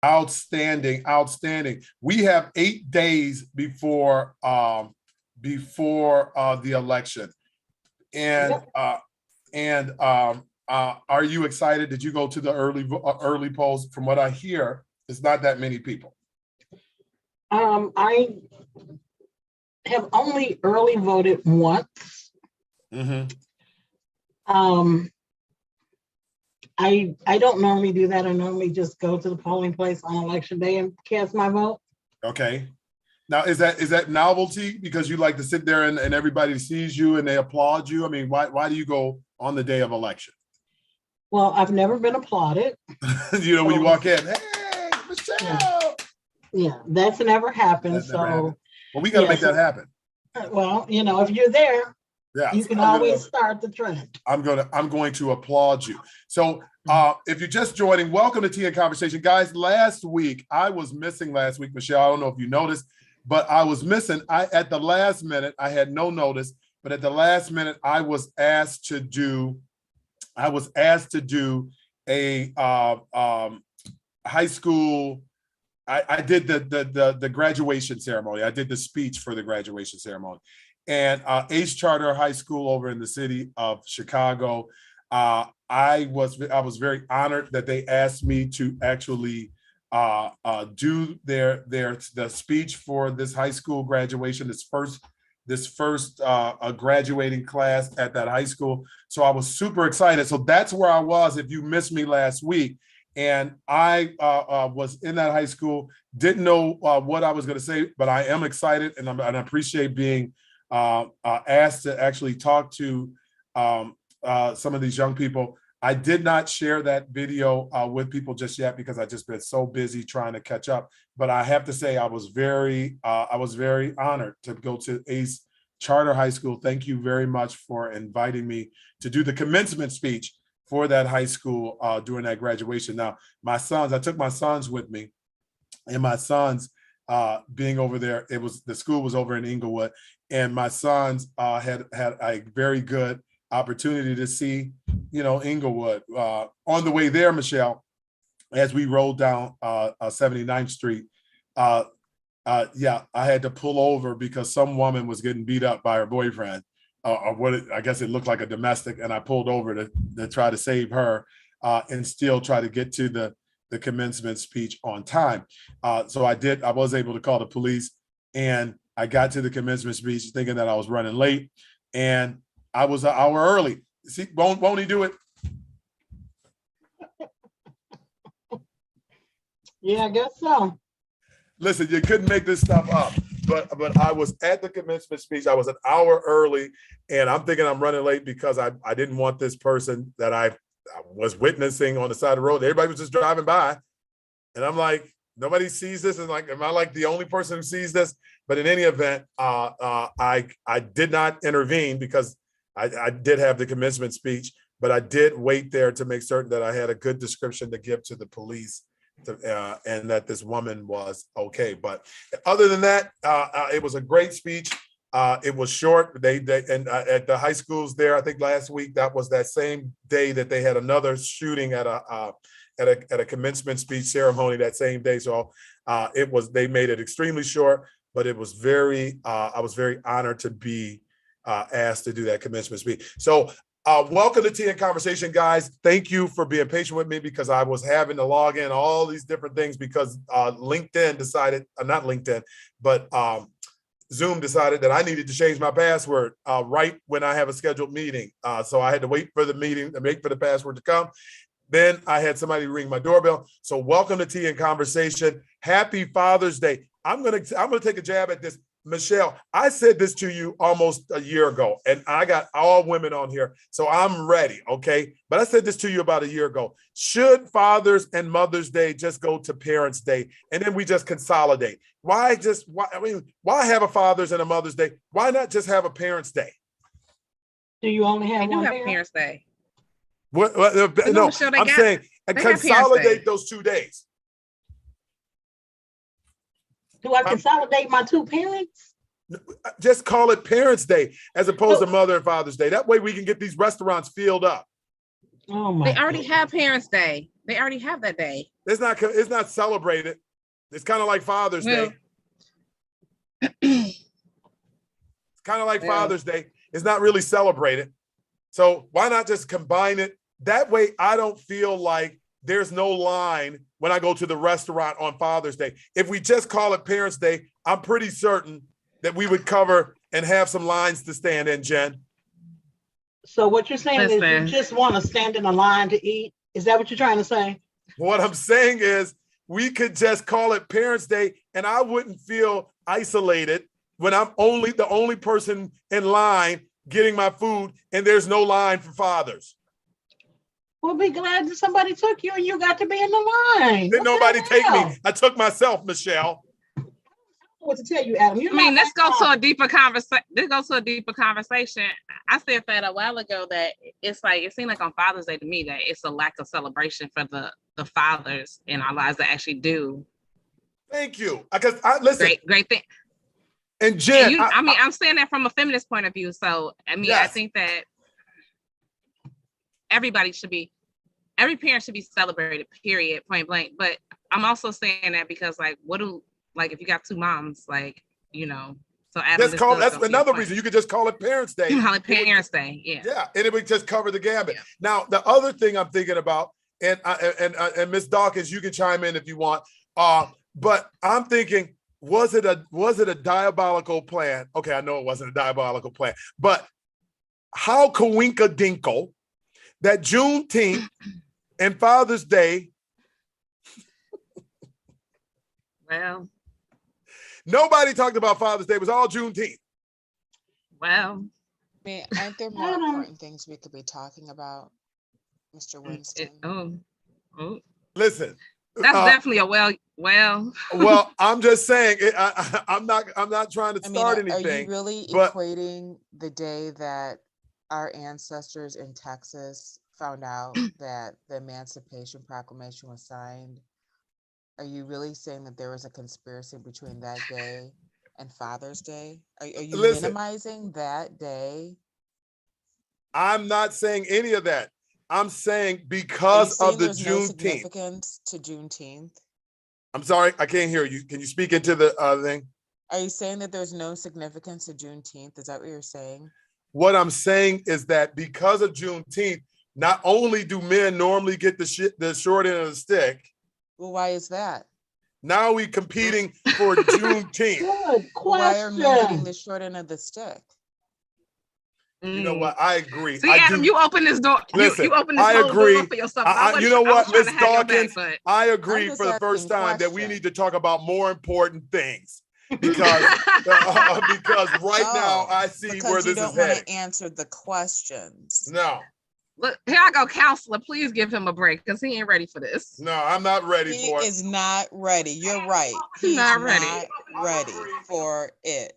Outstanding, outstanding. We have 8 days before the election, and are you excited? Did you go to the early polls? From what I hear, it's not that many people. I have only early voted once. Mm-hmm. I don't normally do that. I normally just go to the polling place on election day and cast my vote. Okay. Now, is that novelty because you like to sit there and everybody sees you and they applaud you? I mean, why do you go on the day of election? Well, I've never been applauded. When you walk in, hey, Michelle. Yeah, that's never happened. Never happened. Well, we got to make that happen. Well, if you're there, you can always start the trend. I'm going to applaud you. So if you're just joining, welcome to Tea and Conversation. Guys, last week, I was missing Michelle. I don't know if you noticed, but I was missing. At the last minute, I had no notice, but at the last minute, I was asked to do a high school. I did the graduation ceremony. I did the speech for the graduation ceremony. And Ace Charter High School over in the city of Chicago, I was very honored that they asked me to actually do the speech for this high school graduation, this first graduating class at that high school. So I was super excited. So that's where I was. If you missed me last week, and I was in that high school, didn't know what I was going to say, but I am excited, and I appreciate being asked to actually talk to some of these young people. I did not share that video with people just yet because I just been so busy trying to catch up. But I have to say I was very honored to go to Ace Charter High School. Thank you very much for inviting me to do the commencement speech for that high school during that graduation. Now, I took my sons with me, and my sons being over there, the school was over in Inglewood, and my sons had a very good opportunity to see, Inglewood. On the way there, Michelle, as we rolled down 79th Street, I had to pull over because some woman was getting beat up by her boyfriend, I guess it looked like a domestic, and I pulled over to try to save her and still try to get to the commencement speech on time. So I was able to call the police, and I got to the commencement speech thinking that I was running late, and I was an hour early. See, won't he do it? Yeah, I guess so. Listen, you couldn't make this stuff up. But I was at the commencement speech. I was an hour early, and I'm thinking I'm running late because I didn't want this person that I was witnessing on the side of the road. Everybody was just driving by, and I'm like, nobody sees this, and like, am I like the only person who sees this? But in any event, I did not intervene because I did have the commencement speech, but I did wait there to make certain that I had a good description to give to the police. And that this woman was okay. But other than that, it was a great speech. It was short. They at the high schools there, I think last week, that was that same day that they had another shooting at a commencement speech ceremony that same day. So they made it extremely short, but it was I was very honored to be asked to do that commencement speech. So welcome to Tea and Conversation, guys. Thank you for being patient with me because I was having to log in all these different things because LinkedIn decided, not LinkedIn, but Zoom decided that I needed to change my password right when I have a scheduled meeting. So I had to wait for the meeting and wait for the password to come. Then I had somebody ring my doorbell. So welcome to Tea and Conversation. Happy Father's Day. I'm gonna take a jab at this. Michelle, I said this to you almost a year ago, and I got all women on here, so I'm ready, okay? But I said this to you about a year ago. Should Father's and Mother's Day just go to Parents' Day, and then we just consolidate? Why have a Father's and a Mother's Day? Why not just have a Parents' Day? Do you only have one Parents' Day? No, I'm saying consolidate those 2 days. Do I consolidate my two parents? Just call it Parents' Day as opposed to Mother and Father's Day. That way we can get these restaurants filled up. Oh my! They already have Parents' Day. They already have that day. It's not celebrated. It's kind of like Father's Day. It's kind of like Father's Day. It's not really celebrated. So why not just combine it? That way I don't feel like there's no line when I go to the restaurant on Father's Day. If we just call it Parents' Day, I'm pretty certain that we would cover and have some lines to stand in, Jen. So what you're saying is you just want to stand in a line to eat? Is that what you're trying to say? What I'm saying is we could just call it Parents' Day and I wouldn't feel isolated when I'm the only person in line getting my food and there's no line for fathers. We'll be glad that somebody took you and you got to be in the line. Didn't nobody take me. I took myself, Michelle. What to tell you, Adam? Let's go to a deeper conversation. I said that a while ago that it's like it seemed like on Father's Day to me that it's a lack of celebration for the fathers in our lives that actually do. Thank you. Because listen, great thing. And Jen, I'm saying that from a feminist point of view. So yes. I think that every parent should be celebrated, period, point blank. But I'm also saying that because if you got two moms, so Adam, that's another reason you could just call it Parents' Day. Call it Parents' Day, yeah. Yeah, and it would just cover the gambit. Yeah. Now, the other thing I'm thinking about, and Ms. Dawkins, you can chime in if you want, but I'm thinking, was it a diabolical plan? Okay, I know it wasn't a diabolical plan, but how coinkadinkle that Juneteenth and Father's Day. Well, nobody talked about Father's Day. It was all Juneteenth. Well, aren't there more important things we could be talking about, Mr. Winston? Listen, that's definitely a well. Well, I'm just saying. I'm not trying to start anything. Are you really equating the day that our ancestors in Texas found out that the Emancipation Proclamation was signed? Are you really saying that there was a conspiracy between that day and Father's Day? Are you minimizing that day? I'm not saying any of that. I'm saying because of the Juneteenth. No significance to Juneteenth? I'm sorry, I can't hear you. Can you speak into the thing? Are you saying that there's no significance to Juneteenth? Is that what you're saying? What I'm saying is that because of Juneteenth, not only do men normally get the short end of the stick. Well, why is that? Now we competing for Juneteenth. Good question. Why are men getting the short end of the stick? You know what? I agree. See, Adam, you open this door. Listen, you open this I agree. Door for yourself. You know what, Ms. Dawkins? I agree for the first time question. That we need to talk about more important things because right now I see where this is heading. You don't want to answer the questions. No. Look, here I go, counselor. Please give him a break because he ain't ready for this. No, I'm not ready for it. He is not ready. You're right. He's not ready for it.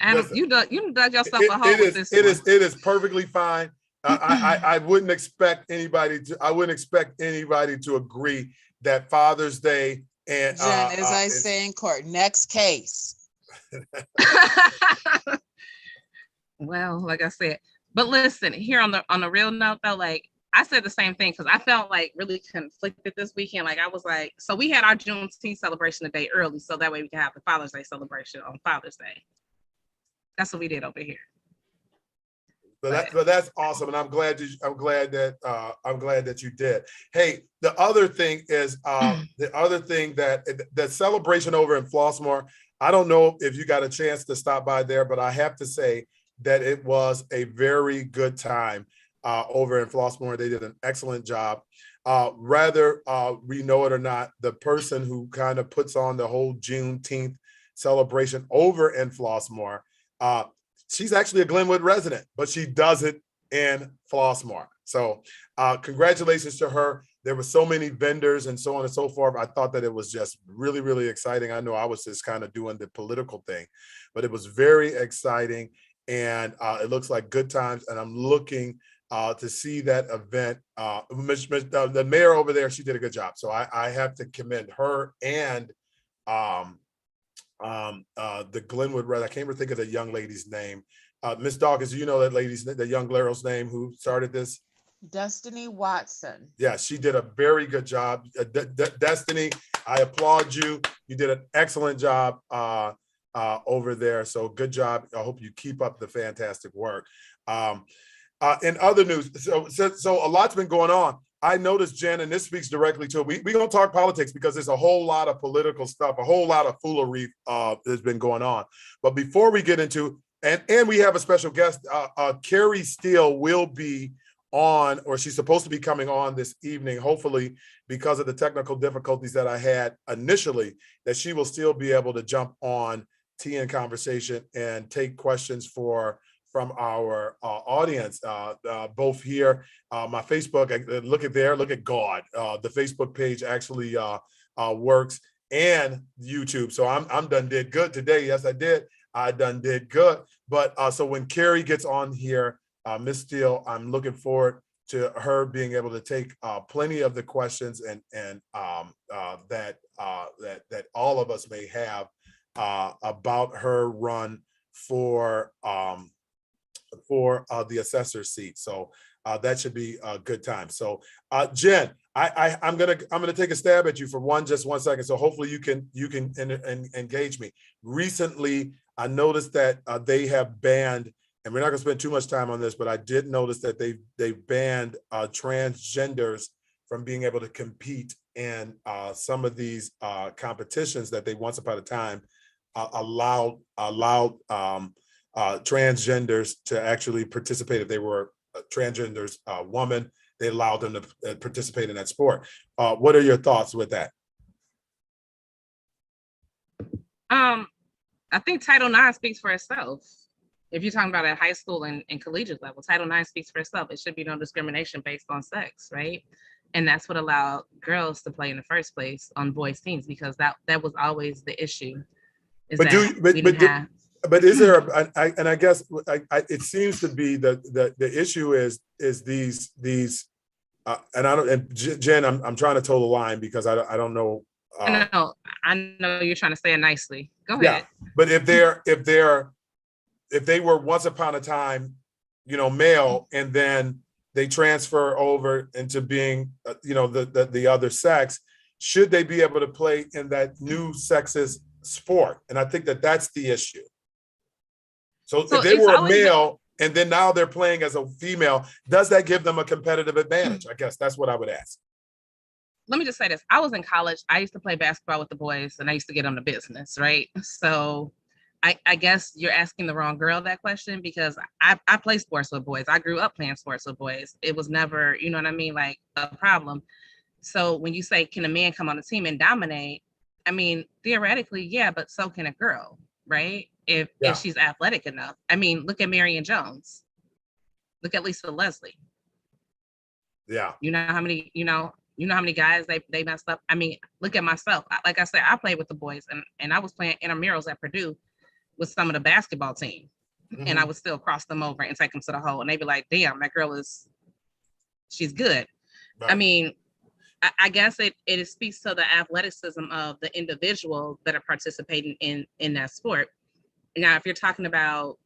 And you dug yourself a hole with this. It is perfectly fine. I wouldn't expect anybody to agree that Father's Day and Jen, as I say in court, next case. Well, like I said. But listen, here on the real note though, I said the same thing because I felt really conflicted this weekend. I was like, so we had our Juneteenth celebration a day early, so that way we can have the Father's Day celebration on Father's Day. That's what we did over here. But that's awesome, and I'm glad that you did. Hey, the other thing is that the celebration over in Flossmoor. I don't know if you got a chance to stop by there, but I have to say that it was a very good time over in Flossmoor. They did an excellent job. Whether we know it or not, the person who kind of puts on the whole Juneteenth celebration over in Flossmoor, she's actually a Glenwood resident, but she does it in Flossmoor. So congratulations to her. There were so many vendors and so on and so forth. I thought that it was just really, really exciting. I know I was just kind of doing the political thing, but it was very exciting. And it looks like good times. And I'm looking to see that event. The mayor over there, she did a good job. So I have to commend her and the Glenwood Red. I can't even think of the young lady's name. Miss Dawkins, do you know that the young girl's name who started this? Destiny Watson. Yeah, she did a very good job. Destiny, I applaud you. You did an excellent job over there. So good job. I hope you keep up the fantastic work. In other news, so a lot's been going on. I noticed, Jen, and this speaks directly to it. We're going to talk politics because there's a whole lot of political stuff, a whole lot of foolery that's been going on. But before we get into, and we have a special guest, Carrie Steele will be on, or she's supposed to be coming on this evening, hopefully, because of the technical difficulties that I had initially, that she will still be able to jump on Tea and Conversation and take questions from our audience, both here, my Facebook, look at God. The Facebook page actually works, and YouTube. So I'm done did good today. Yes, I did. I done did good. But so when Carrie gets on here, Miss Steele, I'm looking forward to her being able to take plenty of the questions and that all of us may have about her run for the assessor seat. So that should be a good time. So Jen, I'm gonna take a stab at you for just 1 second. So hopefully you can engage me. Recently, I noticed that they have banned, and we're not gonna spend too much time on this, but I did notice that they banned transgenders from being able to compete in some of these competitions that they once upon a time allowed transgenders to actually participate. If they were transgenders woman, they allowed them to participate in that sport. What are your thoughts with that? I think Title IX speaks for itself. If you're talking about at high school and collegiate level, Title IX speaks for itself. It should be no discrimination based on sex, right? And that's what allowed girls to play in the first place on boys' teams, because that was always the issue. But is there and I guess it seems to be that the issue is these and I don't, and Jen, I'm trying to toe the line because I don't know. I know you're trying to say it nicely. Go ahead. Yeah, but if they were once upon a time, male, and then they transfer over into being, the other sex, should they be able to play in that new sexist sport? And I think that's the issue. So if they were a male and then now they're playing as a female, does that give them a competitive advantage? I guess that's what I would ask. Let me just say this. I was in college. I used to play basketball with the boys, and I used to get them to business, right? So I guess you're asking the wrong girl that question, because I play sports with boys. I grew up playing sports with boys. It was never, you know what I mean, like a problem. So when you say, can a man come on the team and dominate? I mean, theoretically, yeah, but so can a girl, right? If she's athletic enough. I mean, look at Marion Jones. Look at Lisa Leslie. Yeah. You know how many guys they messed up? I mean, look at myself. Like I said, I played with the boys, and I was playing intramurals at Purdue with some of the basketball team. Mm-hmm. And I would still cross them over and take them to the hole. And they'd be like, damn, that girl she's good. Right. I mean, I guess it speaks to the athleticism of the individual that are participating in that sport. Now, if you're talking about,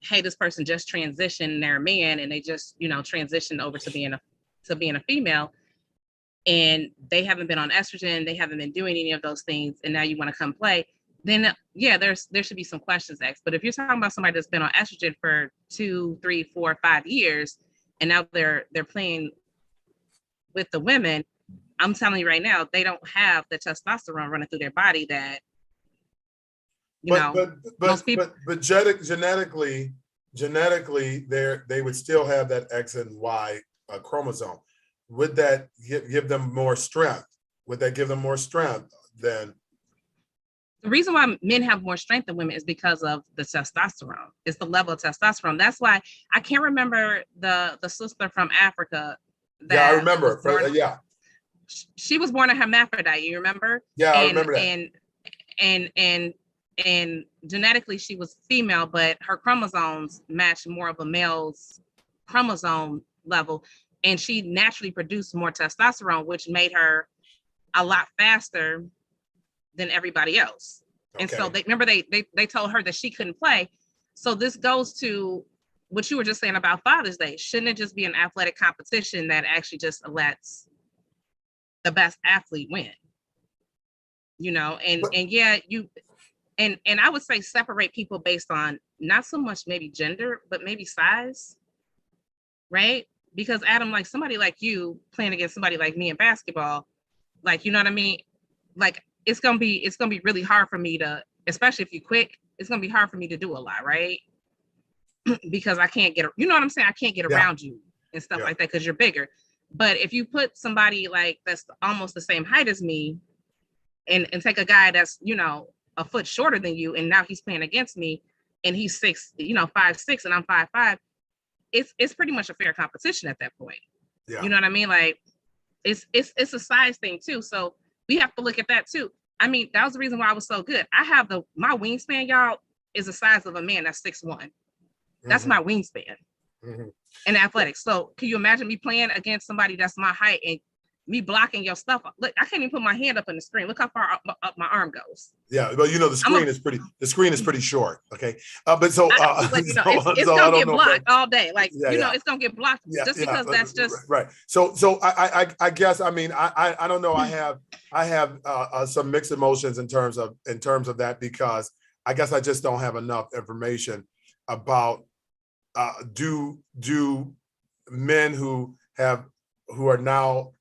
hey, this person just transitioned, they're a man, and they just, transitioned over to being a female, and they haven't been on estrogen, they haven't been doing any of those things, and now you want to come play, then yeah, there should be some questions asked. But if you're talking about somebody that's been on estrogen for 2, 3, 4, 5 years, and now they're playing with the women, I'm telling you right now, they don't have the testosterone running through their body that most people. But genetically, they would still have that X and Y chromosome. Would that give them more strength? Would that give them more strength than? The reason why men have more strength than women is because of the testosterone. It's the level of testosterone. That's why I can't remember the sister from Africa. I remember. She was born a hermaphrodite. You remember? Yeah, I remember that. And genetically she was female, but her chromosomes matched more of a male's chromosome level, and she naturally produced more testosterone, which made her a lot faster than everybody else. Okay. And so they told her that she couldn't play. So this goes to what you were just saying about Father's Day, shouldn't it just be an athletic competition that actually just lets the best athlete win? You know, and yeah, and I would say separate people based on not so much maybe gender, but maybe size, right? Because Adam, like somebody like you playing against somebody like me in basketball, like, you know what I mean? Like it's gonna be really hard for me to, especially if you quick, it's gonna be hard for me to do a lot, right? Because I can't get, you know what I'm saying? I can't get around you and stuff like that because you're bigger. But if you put somebody like that's almost the same height as me and take a guy that's, you know, a foot shorter than you, and now he's playing against me and he's 5'6" and I'm 5'5", it's pretty much a fair competition at that point. Yeah. You know what I mean? Like it's a size thing too. So we have to look at that too. I mean, that was the reason why I was so good. I have my wingspan, y'all, is the size of a man that's 6'1". That's my wingspan in athletics. So can you imagine me playing against somebody that's my height and me blocking your stuff? Look, I can't even put my hand up in the screen. Look how far up my arm goes. Yeah, but you know the screen is pretty short. Okay, but so it's gonna get blocked all day. Like it's gonna get blocked just because that's just right. So I guess I mean I don't know. I have some mixed emotions in terms of that, because I guess I just don't have enough information about do men who are now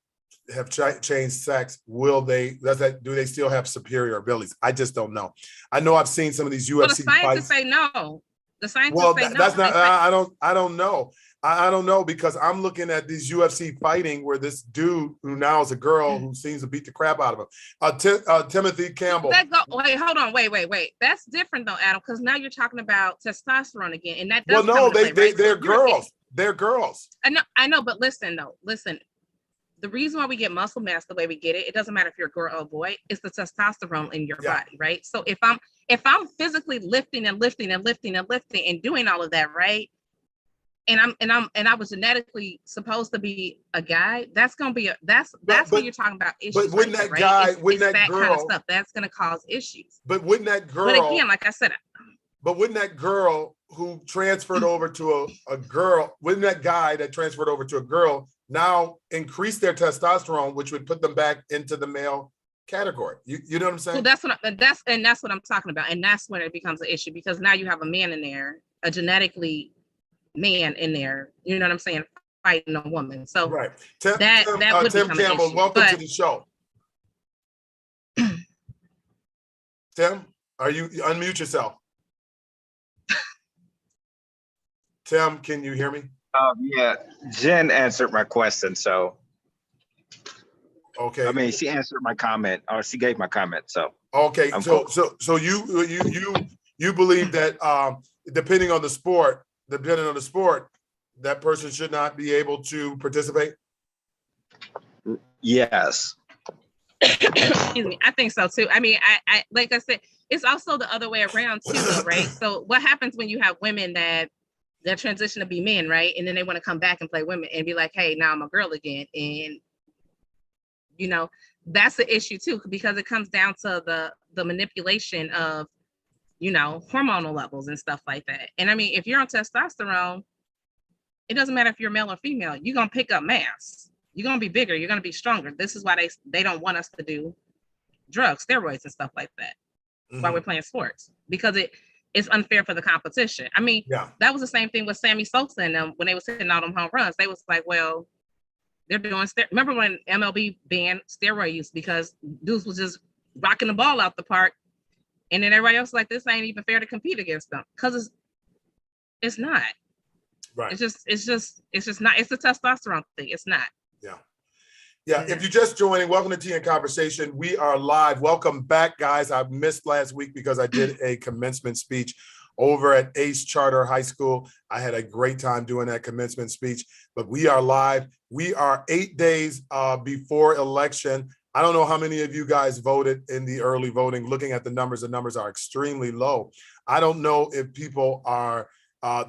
have changed sex, do they still have superior abilities? I just don't know. I know I've seen some of these UFC the scientists say no. The scientists say no. That's not. I don't know. I don't know, because I'm looking at these UFC fighting where this dude who now is a girl who seems to beat the crap out of him. Timothy Campbell. Wait, hold on. Wait. That's different though, Adam, because now you're talking about testosterone again, and that does. Well, no, they're girls. They're girls. I know, but listen. The reason why we get muscle mass the way we get it doesn't matter if you're a girl or a boy, it's the testosterone in your body, right? So if I'm physically lifting and doing all of that, right? And I was genetically supposed to be a guy, that's gonna be that's what you're talking about issues. But wouldn't that guy, wouldn't that girl, kind of stuff that's gonna cause issues. But wouldn't that girl? But again, like I said, but wouldn't that girl who transferred over to a girl, wouldn't that guy that transferred over to a girl now increase their testosterone, which would put them back into the male category? You know what I'm saying? Well, that's what I'm talking about, and that's when it becomes an issue, because now you have a man in there, a genetically man in there. You know what I'm saying? Fighting a woman. So right. That would Tim become Campbell, an issue. welcome to the show. Tim, you unmute yourself? Tim, can you hear me? Yeah, Jen answered my question, so. Okay. I mean, she answered my comment, or she gave my comment, so. Okay, cool. so you believe that depending on the sport, that person should not be able to participate? Yes. Excuse me, I think so too. I mean, I like I said, it's also the other way around too, though, right? So what happens when you have women that transition to be men, right? And then they want to come back and play women and be like, hey, now I'm a girl again. And, you know, that's the issue too, because it comes down to the manipulation of, you know, hormonal levels and stuff like that. And I mean, if you're on testosterone, it doesn't matter if you're male or female, you're going to pick up mass. You're going to be bigger. You're going to be stronger. This is why they don't want us to do drugs, steroids and stuff like that while we're playing sports, because it's unfair for the competition. I mean, that was the same thing with Sammy Sosa and them when they were hitting all them home runs. They was like, well, they're doing remember when MLB banned steroid use because dudes was just rocking the ball out the park, and then everybody else was like, this ain't even fair to compete against them, because it's not. Right. It's just not. It's a testosterone thing. It's not. Yeah. If you're just joining, welcome to Tea and Conversation. We are live. Welcome back, guys. I missed last week because I did a commencement speech over at Ace Charter High School. I had a great time doing that commencement speech, but we are live. We are 8 days before election. I don't know how many of you guys voted in the early voting. Looking at the numbers are extremely low. I don't know if people are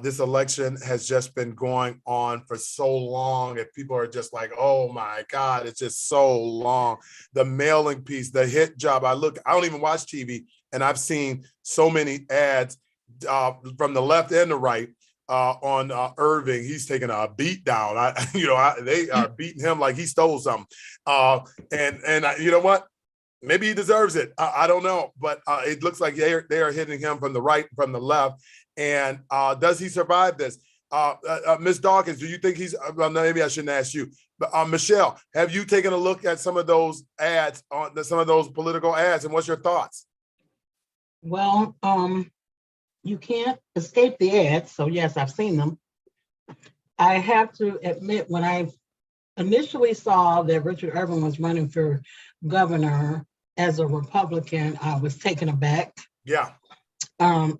this election has just been going on for so long. If people are just like, oh my God, it's just so long. The mailing piece, the hit job. I don't even watch TV, and I've seen so many ads from the left and the right on Irving. He's taking a beat down. They are beating him like he stole something. You know what? Maybe he deserves it. I don't know, but it looks like they are hitting him from the right, from the left. And does he survive this? Ms. Dawkins, do you think he's? Well, maybe I shouldn't ask you, but Michelle, have you taken a look at some of those ads, some of those political ads, and what's your thoughts? Well, you can't escape the ads, so yes, I've seen them. I have to admit, when I initially saw that Richard Irvin was running for governor as a Republican, I was taken aback. Yeah.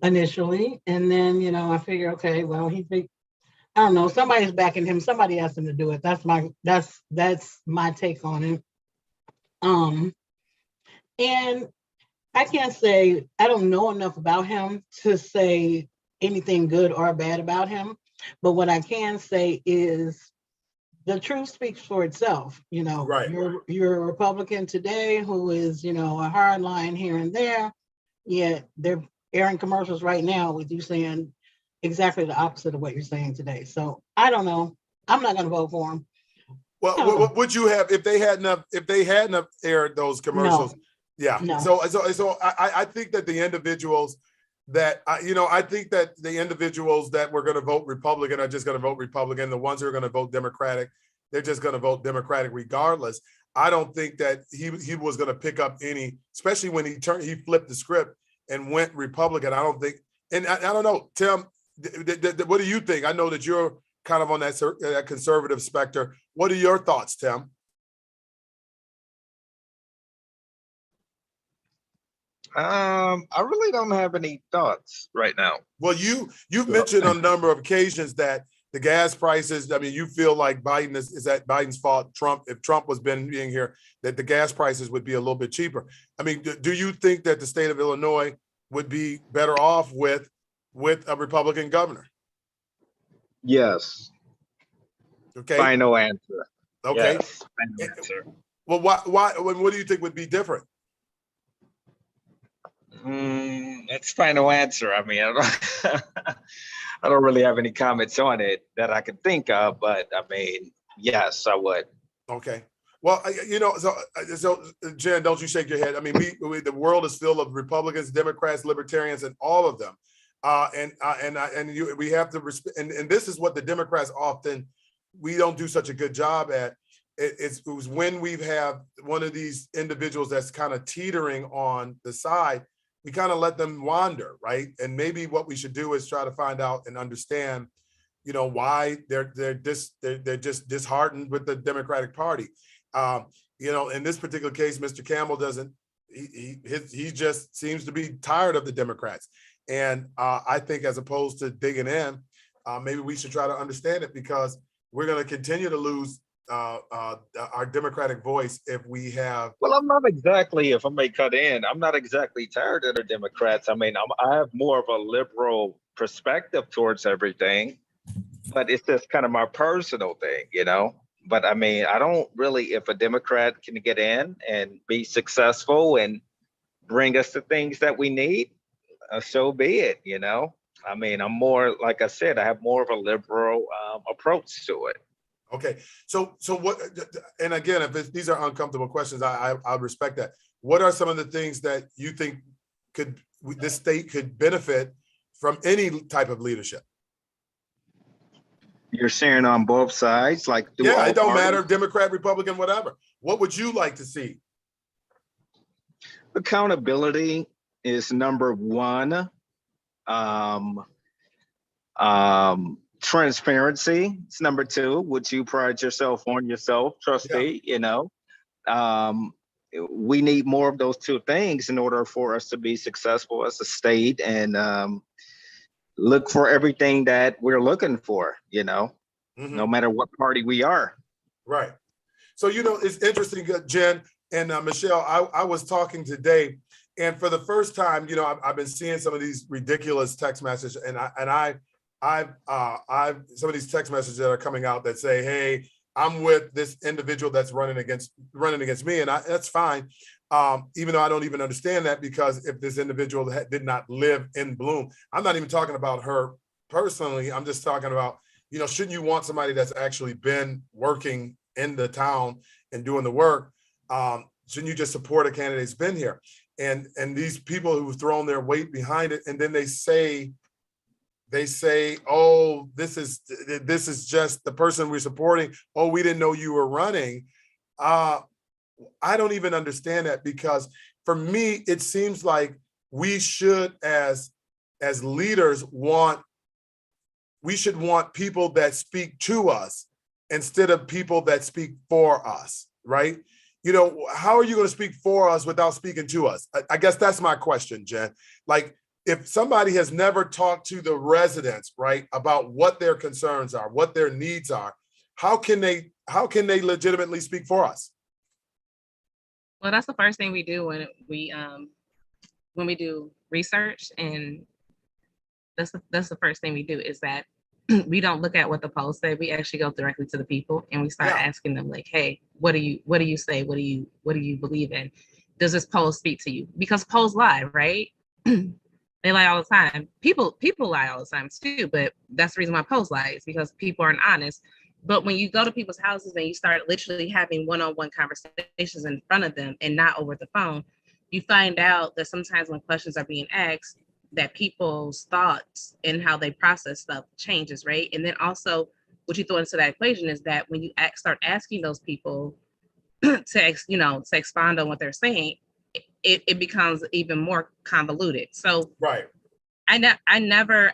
Initially, and then I figure, okay, well, I don't know, somebody's backing him. Somebody asked him to do it. That's my take on it. And I can't say, I don't know enough about him to say anything good or bad about him. But what I can say is the truth speaks for itself. Right. You're a Republican today who is, a hard line here and there. Yet they're airing commercials right now with you saying exactly the opposite of what you're saying today. So I don't know. I'm not going to vote for him. Well, what would you have if they hadn't aired those commercials? No. Yeah. No. So I think that the individuals that I think that the individuals that were going to vote Republican are just going to vote Republican. The ones who are going to vote Democratic, they're just going to vote Democratic regardless. I don't think that he was going to pick up any, especially when he flipped the script and went Republican. I don't think, and I don't know, Tim, what do you think? I know that you're kind of on that conservative spectrum. What are your thoughts, Tim? I really don't have any thoughts right now. Well, you've mentioned on a number of occasions that the gas prices, I mean, you feel like Biden is that Biden's fault. If Trump was being here, that the gas prices would be a little bit cheaper. I mean, do you think that the state of Illinois would be better off with a Republican governor? Yes. Okay. Final answer. Okay. Yes. Final answer. Well, why? What do you think would be different? That's final answer. I mean, I don't really have any comments on it that I can think of, but I mean, yes, I would. Okay. Well, so Jen, don't you shake your head. I mean, the world is full of Republicans, Democrats, Libertarians, and all of them. We have to respect. And this is what the Democrats we don't do such a good job at. It was when we have one of these individuals that's kind of teetering on the side, we kind of let them wander, right? And maybe what we should do is try to find out and understand, why they're just disheartened with the Democratic Party. In this particular case, Mr. Campbell he just seems to be tired of the Democrats. And I think as opposed to digging in, maybe we should try to understand it, because we're going to continue to lose our Democratic voice if we have. Well, I'm not exactly, if I may cut in, I'm not exactly tired of the Democrats. I mean, I have more of a liberal perspective towards everything, but it's just kind of my personal thing, But I mean, I don't really, if a Democrat can get in and be successful and bring us the things that we need, so be it, I mean, I'm more, like I said, I have more of a liberal approach to it. Okay, so what? And again, if these are uncomfortable questions, I respect that. What are some of the things that you think this state could benefit from any type of leadership? You're sharing on both sides, like it don't matter, Democrat, Republican, whatever. What would you like to see? Accountability is number one. Transparency is number two, which you pride yourself on yourself, trustee, we need more of those two things in order for us to be successful as a state, and look for everything that we're looking for, no matter what party we are. Right. So, it's interesting, Jen and Michelle, I was talking today, and for the first time, I've been seeing some of these ridiculous text messages, and I've some of these text messages that are coming out that say, "Hey, I'm with this individual that's running against me," and that's fine. Even though I don't even understand that, because if this individual did not live in Bloom, I'm not even talking about her personally, I'm just talking about, shouldn't you want somebody that's actually been working in the town and doing the work? Shouldn't you just support a candidate that's been here? And these people who've thrown their weight behind it, and then they say, oh, this is just the person we're supporting. Oh, we didn't know you were running. I don't even understand that, because for me, it seems like we should, as leaders, want people that speak to us instead of people that speak for us, right? How are you going to speak for us without speaking to us? I guess that's my question, Jen. Like, if somebody has never talked to the residents, right, about what their concerns are, what their needs are, how can they legitimately speak for us? Well, that's the first thing we do when we do research, and that's the first thing we do, is that we don't look at what the polls say. We actually go directly to the people and we start asking them, like, hey, what do you say? What do you believe in? Does this poll speak to you? Because polls lie, right? They lie all the time. People lie all the time too, but that's the reason why polls lie, is because people aren't honest. But when you go to people's houses and you start literally having one-on-one conversations in front of them and not over the phone, you find out that sometimes when questions are being asked, that people's thoughts and how they process stuff changes, right? And then also what you throw into that equation is that when you start asking those people to expound on what they're saying, it becomes even more convoluted. So right. I never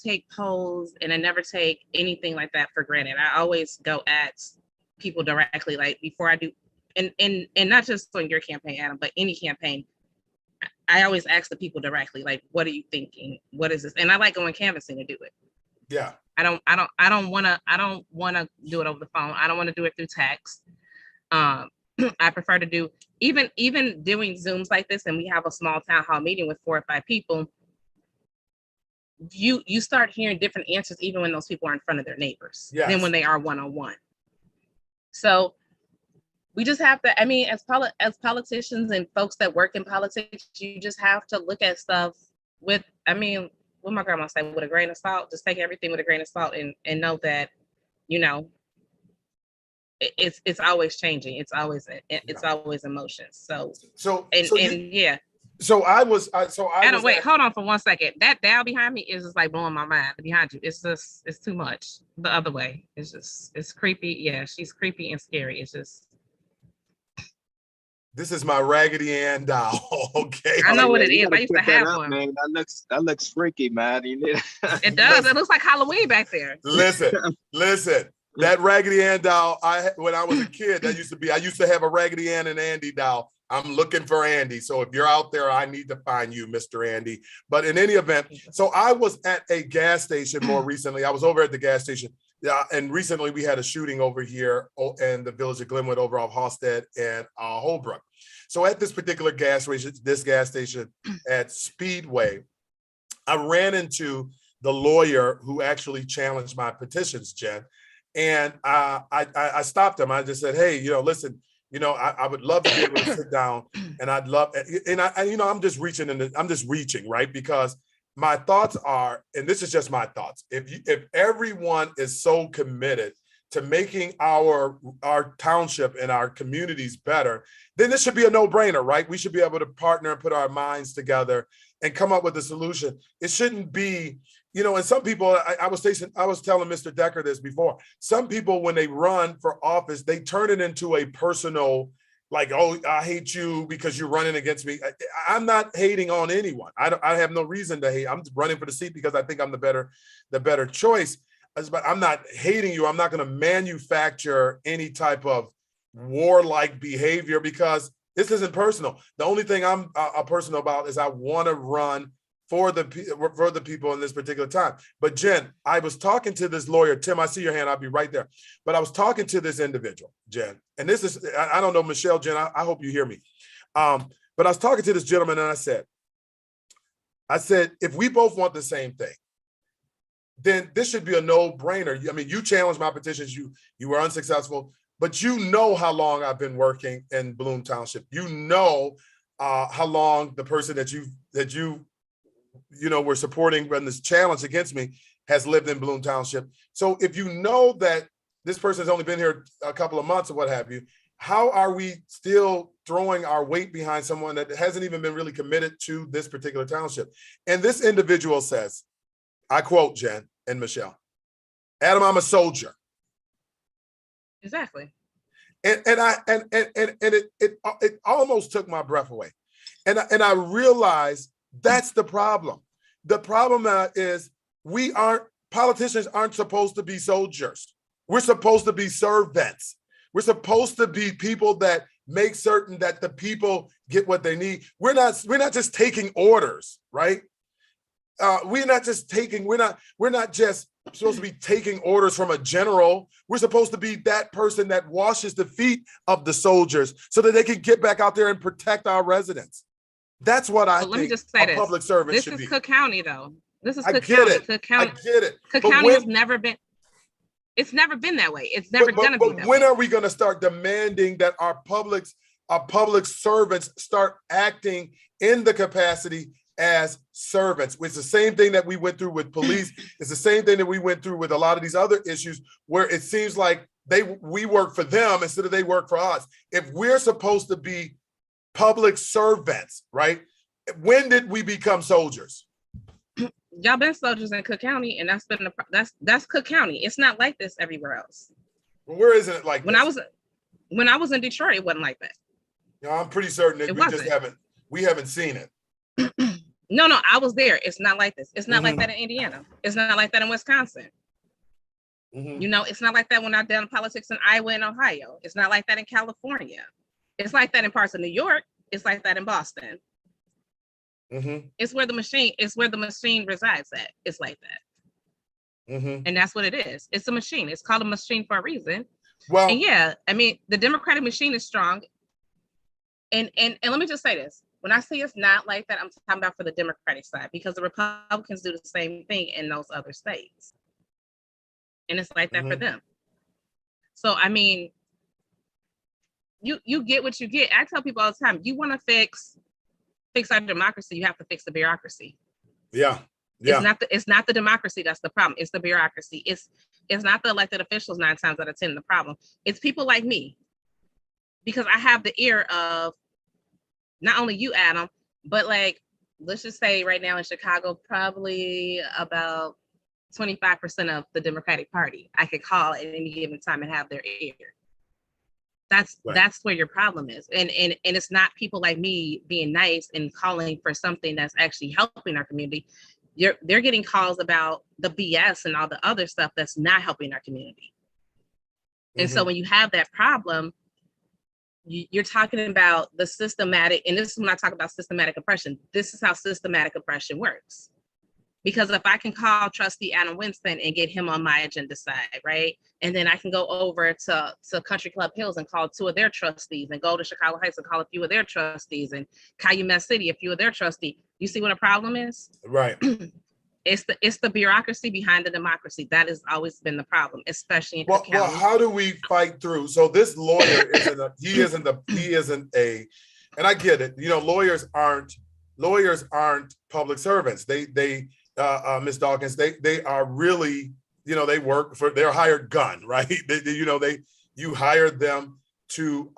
take polls, and I never take anything like that for granted. I always go ask people directly, like, before I do, and not just on your campaign, Adam, but any campaign. I always ask the people directly, like, what are you thinking? What is this? And I like going canvassing to do it. Yeah. I don't want to do it over the phone. I don't want to do it through text. I prefer to do, even doing Zooms like this, and we have a small town hall meeting with 4 or 5 people. You start hearing different answers even when those people are in front of their neighbors than when they are one-on-one. So we just have to, as politicians and folks that work in politics, you just have to look at stuff with, what my grandma said, with a grain of salt. Just take everything with a grain of salt and know that, it's always changing. It's always emotions. So I was. Adam, wait, hold on for 1 second. That down behind me is just like blowing my mind. Behind you, it's too much. The other way, it's creepy. Yeah, she's creepy and scary. It's just. This is my Raggedy Ann doll. Okay. I know what it is. I used to have one. Man, that looks freaky, man. It does. It looks like Halloween back there. Listen. That Raggedy Ann doll, when I was a kid, I used to have a Raggedy Ann and Andy doll. I'm looking for Andy. So if you're out there, I need to find you, Mr. Andy. But in any event, so I was at a gas station more recently. I was over at the gas station. Yeah, and recently we had a shooting over here in the village of Glenwood over off Halstead and Holbrook. So at this particular gas station at Speedway, I ran into the lawyer who actually challenged my petitions, Jen. And I stopped him. I just said, hey, listen, I would love to be able to sit down, and I'd love, and I'm just reaching, right? Because my thoughts are, and this is just my thoughts, if everyone is so committed to making our township and our communities better, then this should be a no-brainer, right? We should be able to partner and put our minds together and come up with a solution. It shouldn't be, and some people, I was telling Mr. Decker this before, some people, when they run for office, they turn it into a personal, like, oh, I hate you because you're running against me. I'm not hating on anyone. I have no reason to hate. I'm running for the seat because I think I'm the better choice. But I'm not hating you. I'm not going to manufacture any type of warlike behavior because this isn't personal. The only thing I'm personal about is I want to run for the people in this particular time. But Jen, I was talking to this lawyer, Tim, I see your hand, I'll be right there. But I was talking to this individual, Jen, and this is, I don't know, Michelle, Jen, I hope you hear me. But I was talking to this gentleman and I said, if we both want the same thing, then this should be a no-brainer. I mean, you challenged my petitions, you were unsuccessful, but you know how long I've been working in Bloom Township. You know how long the person that you were supporting when this challenge against me, has lived in Bloom Township. So if you know that this person has only been here a couple of months or what have you, how are we still throwing our weight behind someone that hasn't even been really committed to this particular township? And this individual says, I quote Jen and Michelle, Adam, I'm a soldier. Exactly. And it almost took my breath away. And I realized that's the problem. The problem is politicians aren't supposed to be soldiers. We're supposed to be servants. We're supposed to be people that make certain that the people get what they need. We're not just taking orders, right? We're not just supposed to be taking orders from a general. We're supposed to be that person that washes the feet of the soldiers so that they can get back out there and protect our residents. That's what I Let me think just say a public servant should be. This is Cook County, though. This is I Cook get County. it. Cook County. I get it. Cook But County has never been. It's never been that way. It's never gonna be that when way. are we going to start demanding that our public servants start acting in the capacity as servants? It's the same thing that we went through with police. It's the same thing that we went through with a lot of these other issues where it seems like we work for them instead of they work for us. If we're supposed to be public servants, right? When did we become soldiers? Y'all been soldiers in Cook County, and that's Cook County. It's not like this everywhere else. Well, where isn't it like when this? when I was in Detroit, it wasn't like that. You know, I'm pretty certain that we haven't seen it. No, I was there. It's not like this. It's not like that in Indiana. It's not like that in Wisconsin. Mm-hmm. You know, it's not like that when I done politics in Iowa and Ohio. It's not like that in California. It's like that in parts of New York. It's like that in Boston. Mm-hmm. It's where the machine resides at. It's like that. Mm-hmm. And that's what it is. It's a machine. It's called a machine for a reason. Well, and yeah, I mean, the Democratic machine is strong. And let me just say this. When I say it's not like that, I'm talking about for the Democratic side, because the Republicans do the same thing in those other states. And it's like that for them. So, I mean, you get what you get. I tell people all the time, you want to fix our democracy, you have to fix the bureaucracy. Yeah. It's not the democracy that's the problem. It's the bureaucracy. It's not the elected officials 9 times out of 10 the problem. It's people like me, because I have the ear of not only you, Adam, but like, let's just say right now in Chicago, probably about 25% of the Democratic Party I could call at any given time and have their ear. That's where your problem is. And it's not people like me being nice and calling for something that's actually helping our community. They're getting calls about the BS and all the other stuff that's not helping our community. And so when you have that problem, you're talking about the systematic, and this is when I talk about systematic oppression. This is how systematic oppression works. Because if I can call Trustee Adam Winston and get him on my agenda side, right? And then I can go over to Country Club Hills and call 2 of their trustees, and go to Chicago Heights and call a few of their trustees, and Calumet City, a few of their trustees. You see what a problem is? Right. It's the bureaucracy behind the democracy. That has always been the problem, especially in Cook County. Well, how do we fight through? So this lawyer isn't a, and I get it. You know, lawyers aren't public servants. They Ms. Dawkins, they are really, you know, they're a hired gun, right? You hired them to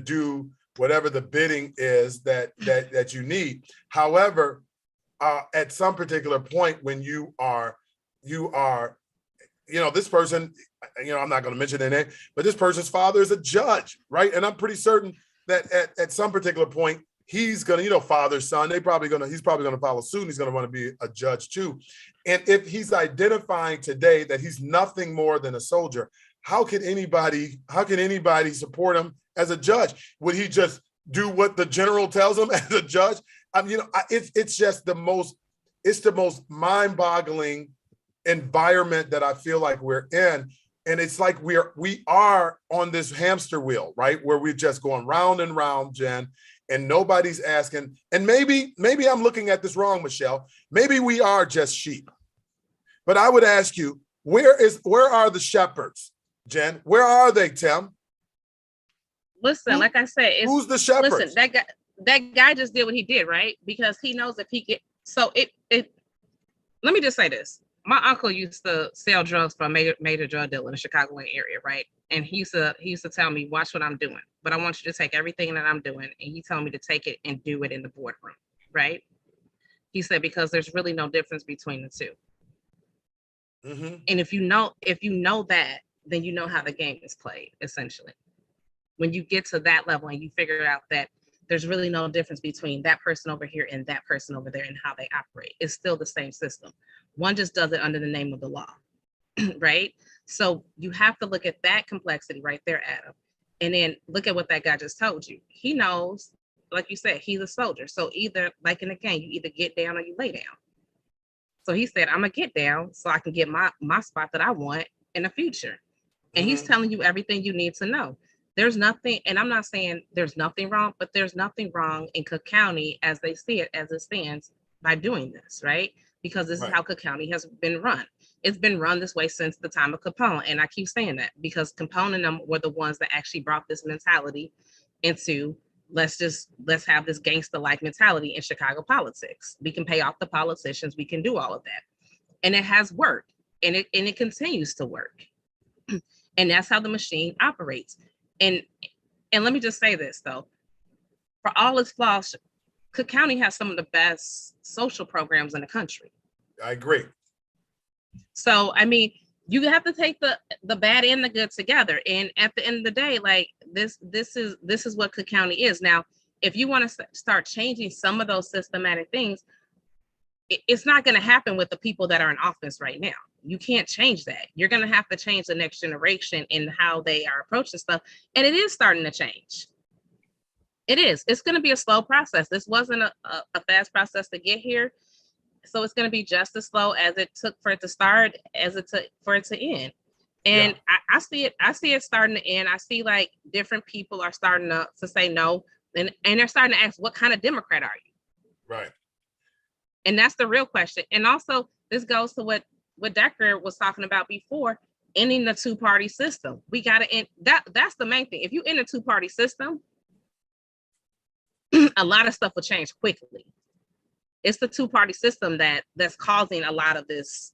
do whatever the bidding is that you need. However, at some particular point when you are, this person, I'm not going to mention their name, but this person's father is a judge, right? And I'm pretty certain that at some particular point, he's going to, father, son, he's probably going to follow suit. And he's going to want to be a judge too. And if he's identifying today that he's nothing more than a soldier, how can anybody support him as a judge? Would he just do what the general tells him as a judge? It's just the most mind-boggling environment that I feel like we're in. And it's like we are on this hamster wheel, right? Where we're just going round and round, Jen, and nobody's asking. And maybe I'm looking at this wrong, Michelle. Maybe we are just sheep. But I would ask you, where are the shepherds, Jen? Where are they, Tim? Listen, like I said, who's the shepherds? Listen, that guy just did what he did, right? Because he knows if he get let me just say this. my uncle used to sell drugs for a major drug dealer in the Chicagoland area, right? And he used to tell me, watch what I'm doing, but I want you to take everything that I'm doing, and he told me to take it and do it in the boardroom, right? He said, because there's really no difference between the two. And if you know that, then you know how the game is played, essentially. When you get to that level and you figure out that there's really no difference between that person over here and that person over there and how they operate, it's still the same system. One just does it under the name of the law, right? So you have to look at that complexity right there, Adam. And then look at what that guy just told you. He knows, like you said, he's a soldier. So either, like in the game, you either get down or you lay down. So he said, I'm gonna get down so I can get my spot that I want in the future. And he's telling you everything you need to know. There's nothing, and I'm not saying there's nothing wrong, but there's nothing wrong in Cook County as they see it, as it stands, by doing this, right? Because this is how Cook County has been run. It's been run this way since the time of Capone. And I keep saying that because Capone and them were the ones that actually brought this mentality into, let's have this gangster-like mentality in Chicago politics. We can pay off the politicians, we can do all of that. And it has worked, and it continues to work. And that's how the machine operates. And let me just say this though, for all its flaws, Cook County has some of the best social programs in the country. I agree. So, I mean, you have to take the bad and the good together. And at the end of the day, like this is what Cook County is. Now, if you want to start changing some of those systematic things, it's not going to happen with the people that are in office right now. You can't change that. You're going to have to change the next generation in how they are approaching stuff. And it is starting to change. It is. It's going to be a slow process. This wasn't a fast process to get here. So it's going to be just as slow as it took for it to start, as it took for it to end. And I see it starting to end. I see like different people are starting to say no. And they're starting to ask, what kind of Democrat are you? Right. And that's the real question. And also this goes to what Decker was talking about before, ending the two-party system. We got to end that's the main thing. If you end a two-party system, a lot of stuff will change quickly. It's the two-party system that's causing a lot of this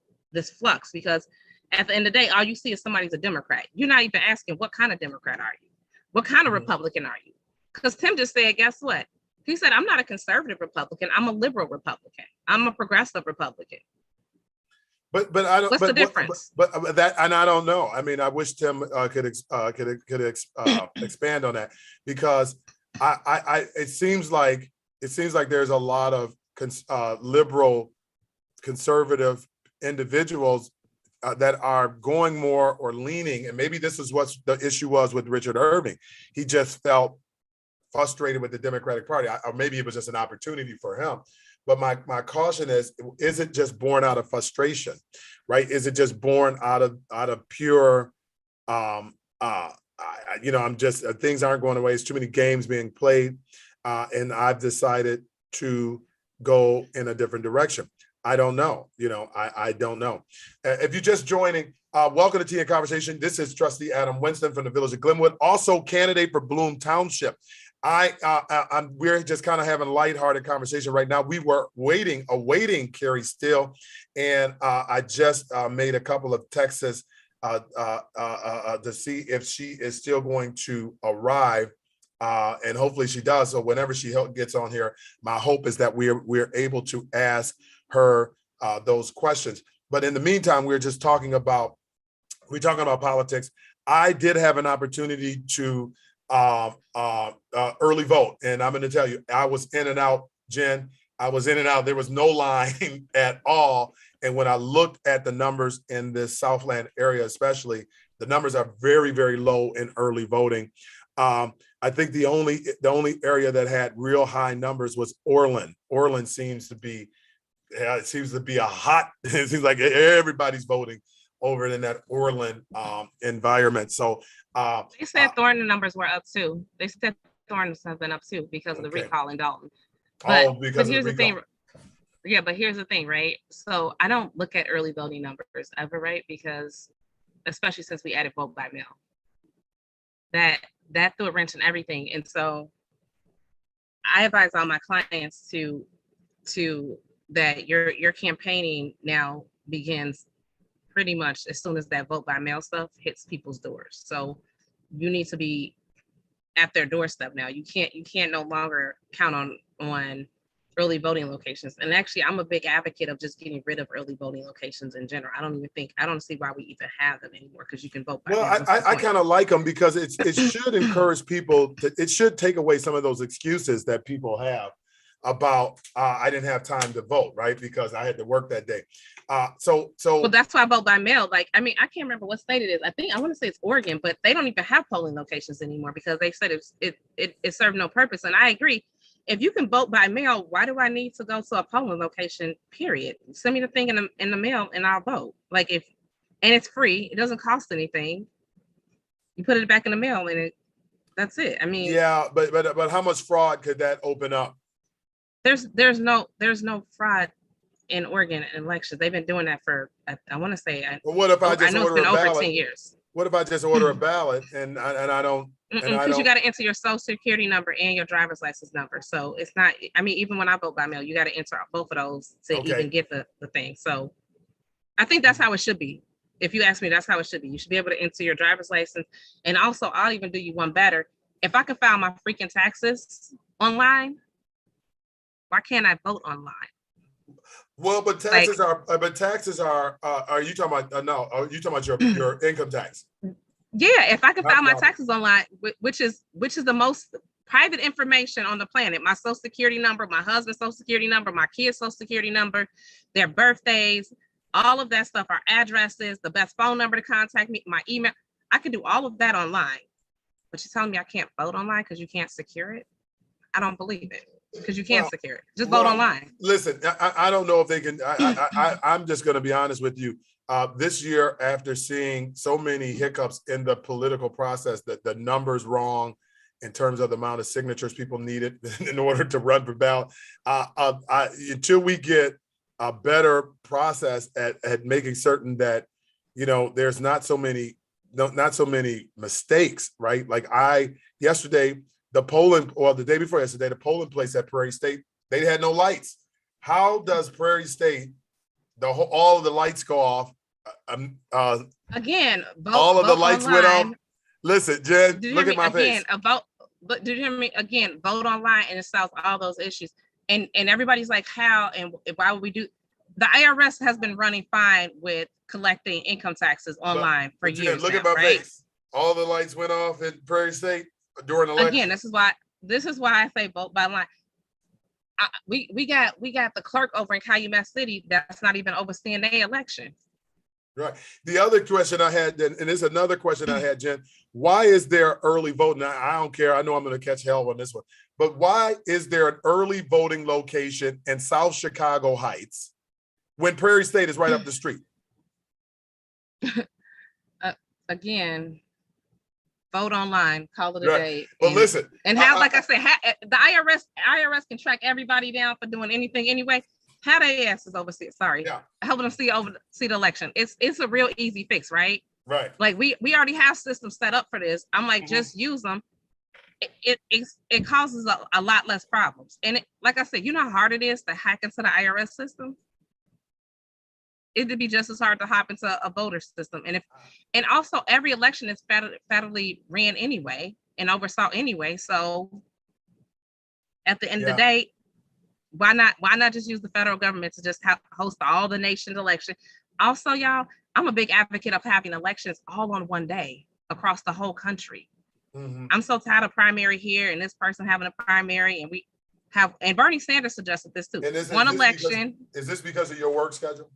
flux, because at the end of the day, all you see is somebody's a Democrat. You're not even asking, what kind of Democrat are you? What kind of Republican are you? Because Tim just said, guess what? He said, I'm not a conservative Republican. I'm a liberal Republican. I'm a progressive Republican. But I don't. What's the difference? But that, and I don't know. I mean, I wish Tim could expand on that, because it seems like there's a lot of liberal conservative individuals that are going more or leaning, and maybe this is what the issue was with Richard Irving. He just felt frustrated with the Democratic Party, or maybe it was just an opportunity for him. But my caution is it just born out of frustration, right? Is it just born out of pure, I'm just, things aren't going away. It's too many games being played. And I've decided to go in a different direction. I don't know. I don't know. If you're just joining, welcome to Tea and Conversation. This is Trustee Adam Winston from the Village of Glenwood, also candidate for Bloom Township. We're just kind of having a lighthearted conversation right now. We were awaiting Carrie Steele, and I just made a couple of texts to see if she is still going to arrive, and hopefully she does. So whenever she gets on here, my hope is that we're able to ask her those questions. But in the meantime, we're talking about politics. I did have an opportunity to early vote, and I'm going to tell you, I was in and out, Jen. I was in and out. There was no line at all. And when I looked at the numbers in this Southland area, especially, the numbers are very, very low in early voting. I think the only area that had real high numbers was Orland. Orland seems to be a hot. It seems like everybody's voting over in that Orland environment. So they said Thornton numbers were up too. They said Thornton's have been up too because of the recall in Dalton. But here's the thing. Yeah, but here's the thing, right? So I don't look at early voting numbers ever, right? Because especially since we added vote by mail, that threw a wrench in everything. And so I advise all my clients to that you're campaigning now begins pretty much as soon as that vote by mail stuff hits people's doors. So you need to be at their doorstep now. You can't no longer count on early voting locations. And actually, I'm a big advocate of just getting rid of early voting locations in general. I don't see why we even have them anymore, because you can vote by mail. Well, I kind of like them because it should encourage people it should take away some of those excuses that people have about I didn't have time to vote, right? Because I had to work that day. Well, that's why I vote by mail. Like, I mean, I can't remember what state it is. I want to say it's Oregon, but they don't even have polling locations anymore because they said it served no purpose. And I agree. If you can vote by mail, why do I need to go to a polling location? Period. Send me the thing in the mail and I'll vote. Like, and it's free. It doesn't cost anything. You put it back in the mail and that's it. I mean, yeah, but how much fraud could that open up? There's no fraud in Oregon elections. They've been doing that for I want to say. Well, what if I just know order it's been a over ballot? 10 years. What if I just order a ballot and I don't? Because you got to enter your social security number and your driver's license number. So it's not, I mean, even when I vote by mail, you got to enter both of those to even get the thing. So I think that's how it should be. If you ask me, that's how it should be. You should be able to enter your driver's license. And also, I'll even do you one better. If I can file my freaking taxes online, why can't I vote online? Well, but taxes are you talking about, no, are you talking about your income tax? Yeah, if I can file my taxes online, which is the most private information on the planet, my social security number, my husband's social security number, my kids' social security number, their birthdays, all of that stuff, our addresses, the best phone number to contact me, my email, I can do all of that online. But you're telling me I can't vote online because you can't secure it? I don't believe it, because you can't secure it. Just vote online. Listen, I don't know if they can. I'm just going to be honest with you. This year, after seeing so many hiccups in the political process, that the numbers wrong in terms of the amount of signatures people needed in order to run for ballot, until we get a better process at making certain that, there's not so many mistakes, right? Like yesterday, the day before yesterday, the polling place at Prairie State, they had no lights. How does Prairie State, all of the lights go off? Again, all of the lights online. went off. Listen, Jen, look at my face. But did you hear me? Again, vote online and it solves all those issues. And everybody's like, how and why would we do? The IRS has been running fine with collecting income taxes online for years. Jen, look at my face. All the lights went off in Prairie State during the election. Again, this is why I say vote by line. We got the clerk over in Calumet City that's not even overseeing the election. Right. The other question I had, and there's another question I had, Jen, why is there early voting? I don't care. I know I'm going to catch hell on this one, but why is there an early voting location in South Chicago Heights when Prairie State is right up the street? Again, vote online, call it a day. Well, listen. And how, like I said, the IRS can track everybody down for doing anything anyway. How they asses oversee it? Sorry, helping them see the election. It's a real easy fix, right? Right. Like we already have systems set up for this. I'm like, just use them. It causes a lot less problems. And like I said, you know how hard it is to hack into the IRS system. It'd be just as hard to hop into a voter system. And also every election is federally ran anyway and oversaw anyway. So at the end of the day, why not just use the federal government to just host all the nation's election? Also, y'all, I'm a big advocate of having elections all on one day across the whole country. Mm-hmm. I'm so tired of primary here and this person having a primary, and Bernie Sanders suggested this too. One election. Is this because of your work schedule?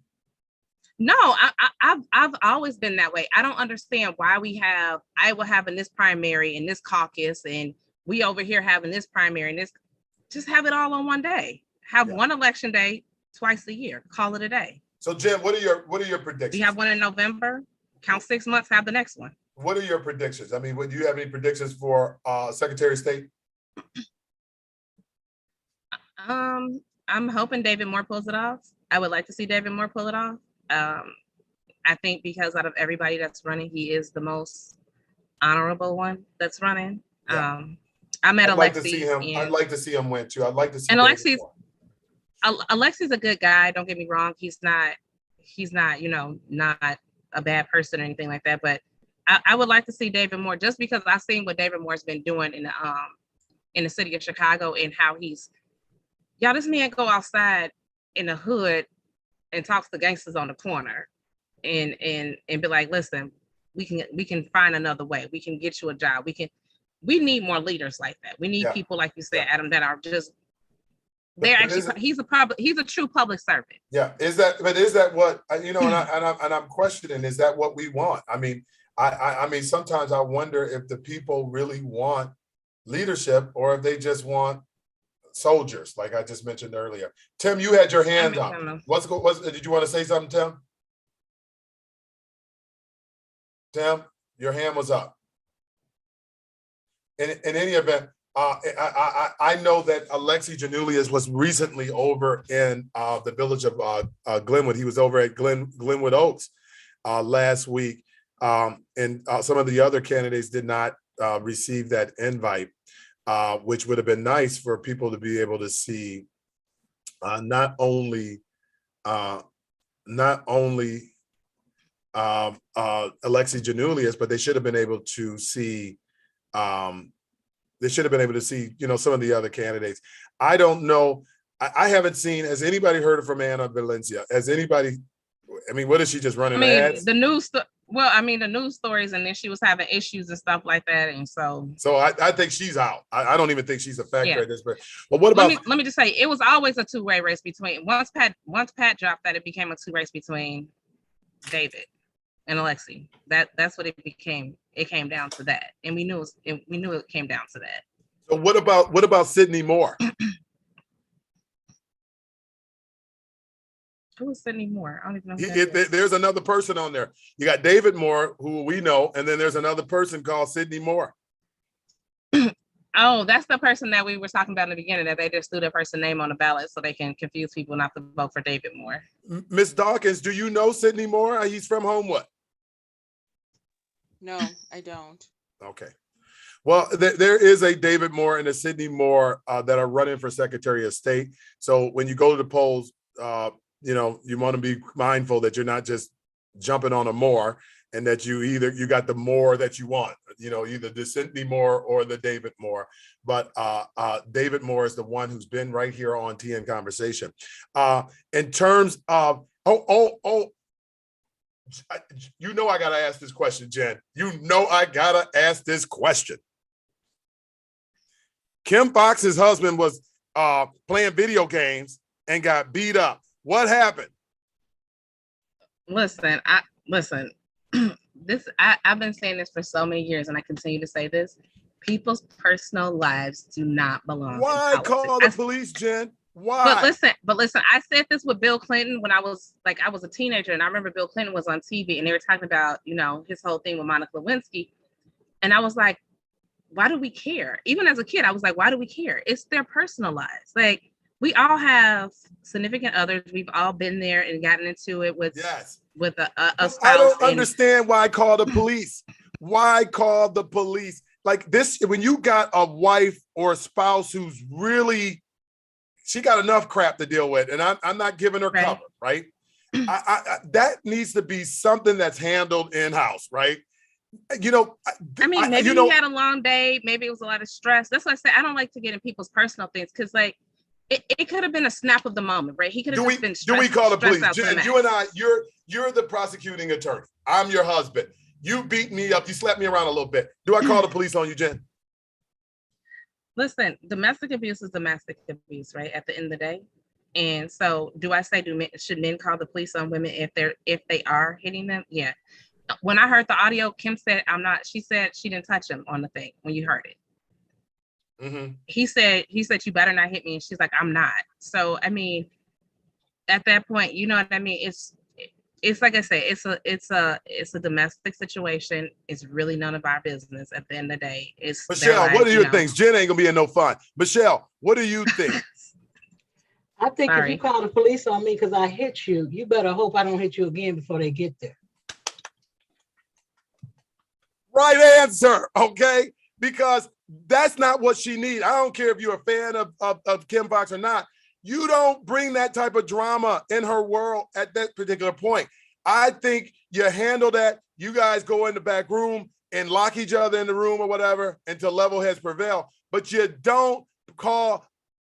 No, I've always been that way. I don't understand why Iowa having this primary and this caucus, and we over here having this primary and this. Just have it all on one day. Have one election day twice a year. Call it a day. So, Jen, what are your predictions? We have one in November. Count 6 months. Have the next one. What are your predictions? I mean, do you have any predictions for Secretary of State? I'm hoping David Moore pulls it off. I would like to see David Moore pull it off. I think because out of everybody that's running, he is the most honorable one that's running. Yeah. I met Alexi. I'd like to see him win too. I'd like to see. And Alexi's a good guy. Don't get me wrong. He's not he's not, not a bad person or anything like that. But I would like to see David Moore, just because I've seen what David Moore's been doing in the city of Chicago, and how this man go outside in the hood and talks to gangsters on the corner and be like, listen, we can find another way. We can get you a job. We need more leaders like that. We need people like you said, Adam, that are just he's a true public servant. Yeah. Is that what, and I'm questioning, is that what we want? I mean, I mean, sometimes I wonder if the people really want leadership or if they just want soldiers, like I just mentioned earlier. Tim, you had your hand up. Did you want to say something, Tim? Tim, your hand was up. In any event, I know that Alexi Janulius was recently over in the village of Glenwood. He was over at Glenwood Oaks last week, and some of the other candidates did not receive that invite, which would have been nice for people to be able to see not only Alexi Janulius, but they should have been able to see some of the other candidates. I don't know. I haven't seen, has anybody heard from Anna Valencia? Has anybody, I mean, what is she just running ads? The news stories, and then she was having issues and stuff like that. And so I think she's out. I don't even think she's a factor at this point. But what about, let me just say, it was always a two-way race between, once Pat dropped that, it became a two race between David and Alexi. That's what it became. It came down to that, and we knew it came down to that. So what about Sidney Moore? Who is Sidney Moore? I don't even know. There's another person on there. You got David Moore, who we know, and then there's another person called Sidney Moore. Oh, that's the person that we were talking about in the beginning, that they just threw their person name on the ballot so they can confuse people not to vote for David Moore. Miss Dawkins, do you know Sidney Moore? He's from Homewood. No, I don't. Okay. Well, there is a David Moore and a Sidney Moore that are running for Secretary of State. So when you go to the polls, you want to be mindful that you're not just jumping on a Moore, and that you got the Moore that you want, either the Sidney Moore or the David Moore. But David Moore is the one who's been right here on TN Conversation. In terms of, I got to ask this question, Jen. I got to ask this question. Kim Foxx's husband was playing video games and got beat up. What happened? Listen, I've been saying this for so many years, and I continue to say this. People's personal lives do not belong. Why call the police, Jen? Why? But listen, I said this with Bill Clinton when I was a teenager, and I remember Bill Clinton was on TV and they were talking about, his whole thing with Monica Lewinsky. And I was like, why do we care? Even as a kid, I was like, why do we care? It's their personal lives. Like, we all have significant others. We've all been there and gotten into it with a spouse. I don't understand why call the police. Why call the police? Like this, when you got a wife or a spouse who's really, she got enough crap to deal with, and I'm not giving her cover, right? That needs to be something that's handled in-house, right? Maybe he had a long day. Maybe it was a lot of stress. That's why I say I don't like to get in people's personal things, because it could have been a snap of the moment, right? He could have just been stressed. Do we call the police? You and I, you're the prosecuting attorney. I'm your husband. You beat me up. You slapped me around a little bit. Do I call the police on you, Jen? Listen, domestic abuse is domestic abuse, right? At the end of the day. And so do I say, should men call the police on women if they are hitting them? Yeah. When I heard the audio, Kim said, she said she didn't touch him on the thing when you heard it. Mm-hmm. He said, you better not hit me. And she's like, I'm not. So, I mean, at that point, you know what I mean? It's like I say, it's a domestic situation. It's really none of our business at the end of the day. It's Michelle, what are your things? Jen ain't gonna be in no fun. Michelle, what do you think? I think if you call the police on me because I hit you, you better hope I don't hit you again before they get there. Right answer, okay? Because that's not what she needs. I don't care if you're a fan of Kim Foxx or not. You don't bring that type of drama in her world at that particular point. I think you handle that. You guys go in the back room and lock each other in the room or whatever until level heads prevail. But you don't call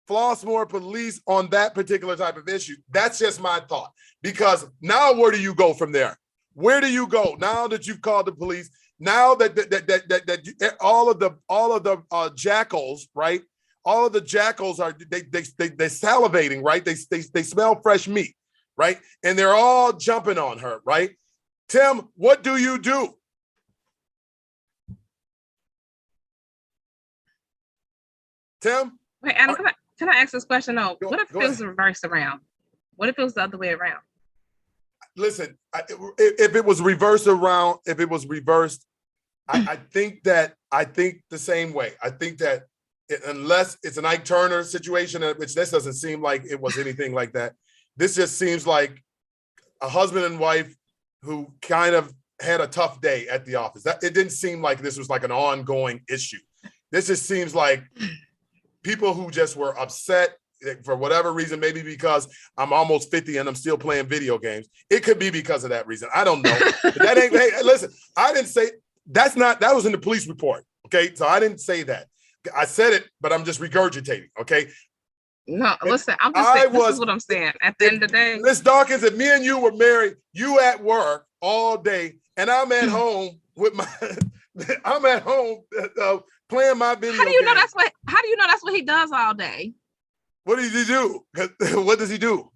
Flossmoor police on that particular type of issue. That's just my thought. Because now where do you go from there? Where do you go now that you've called the police? Now that all of the jackals, right? All of the jackals are they salivating, right? They smell fresh meat, right? And they're all jumping on her, right? Tim, what do you do? Tim? Wait, Adam, can I ask this question though? Go- What if it go was reversed around? What if it was the other way around? Listen, if it was reversed around, if it was reversed, I think the same way. I think that unless it's an Ike Turner situation, which this doesn't seem like it was anything like that. This just seems like a husband and wife who kind of had a tough day at the office. It didn't seem like this was like an ongoing issue. This just seems like people who just were upset for whatever reason, maybe because I'm almost 50 and I'm still playing video games. It could be because of that reason. I don't know. But that ain't, hey, listen, I didn't say, that was in the police report. Okay. So I didn't say that. I said it, but I'm just regurgitating. Okay. No, listen, I'm just saying, this is what I'm saying. At the end of the day, Miss Dawkins, if me and you were married, you at work all day, and I'm at home with my, I'm at home playing my video. How do you know games. how do you know that's what he does all day? What does he do? What does he do?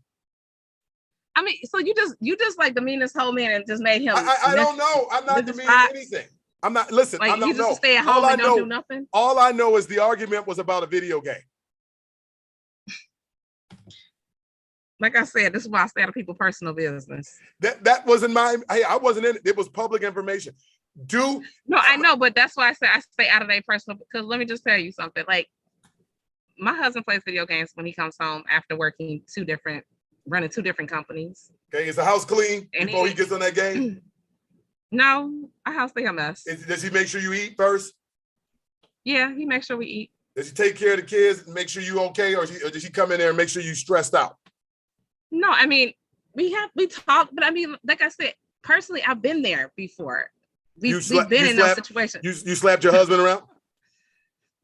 I mean, so you just like the meanest whole man and just made him. I don't know. I'm not demeaning anything. I'm not. Listen, Like I don't you just know. stay at home and don't do nothing. All I know is the argument was about a video game. Like I said, this is why I stay out of people's personal business. That wasn't my. Hey, I wasn't in it. It was public information. No, I know, but that's why I say I stay out of their personal. Because let me just tell you something. Like my husband plays video games when he comes home after working running two different companies. Okay, is the house clean And before he gets on that game? No, our house stay a mess. Does he make sure you eat first? Yeah, he makes sure we eat. Does he take care of the kids and make sure you okay, or does he come in there and make sure you stressed out? No, I mean we talk, but I mean, like I said, personally, I've been there before. We've been in those situations. You slapped your husband around?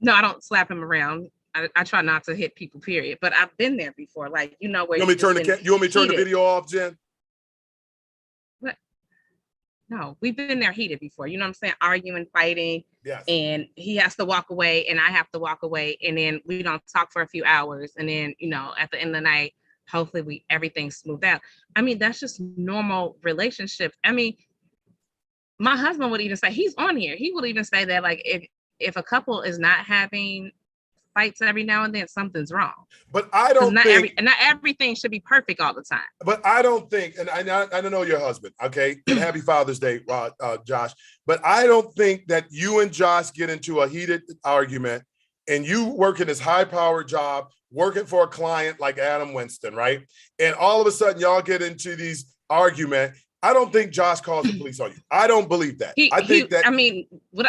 No, I don't slap him around. I try not to hit people, period. But I've been there before. Like, you know, where you want me to turn the video off, Jen? What? No, we've been there heated before. You know what I'm saying? Arguing, fighting. Yes. And he has to walk away and I have to walk away. And then we don't talk for a few hours. And then, you know, at the end of the night, hopefully everything's smoothed out. I mean, that's just normal relationships. I mean, my husband would even say, he's on here. He would even say that, like, if a couple is not having fights every now and then, something's wrong. But I don't think not everything should be perfect all the time. But I don't think, and I don't know your husband, okay? And happy Father's Day, Josh. But I don't think that you and Josh get into a heated argument and you work in this high-powered job, working for a client like Adam Winston, right? And all of a sudden y'all get into these arguments. I don't think Josh calls the police on you. I don't believe that.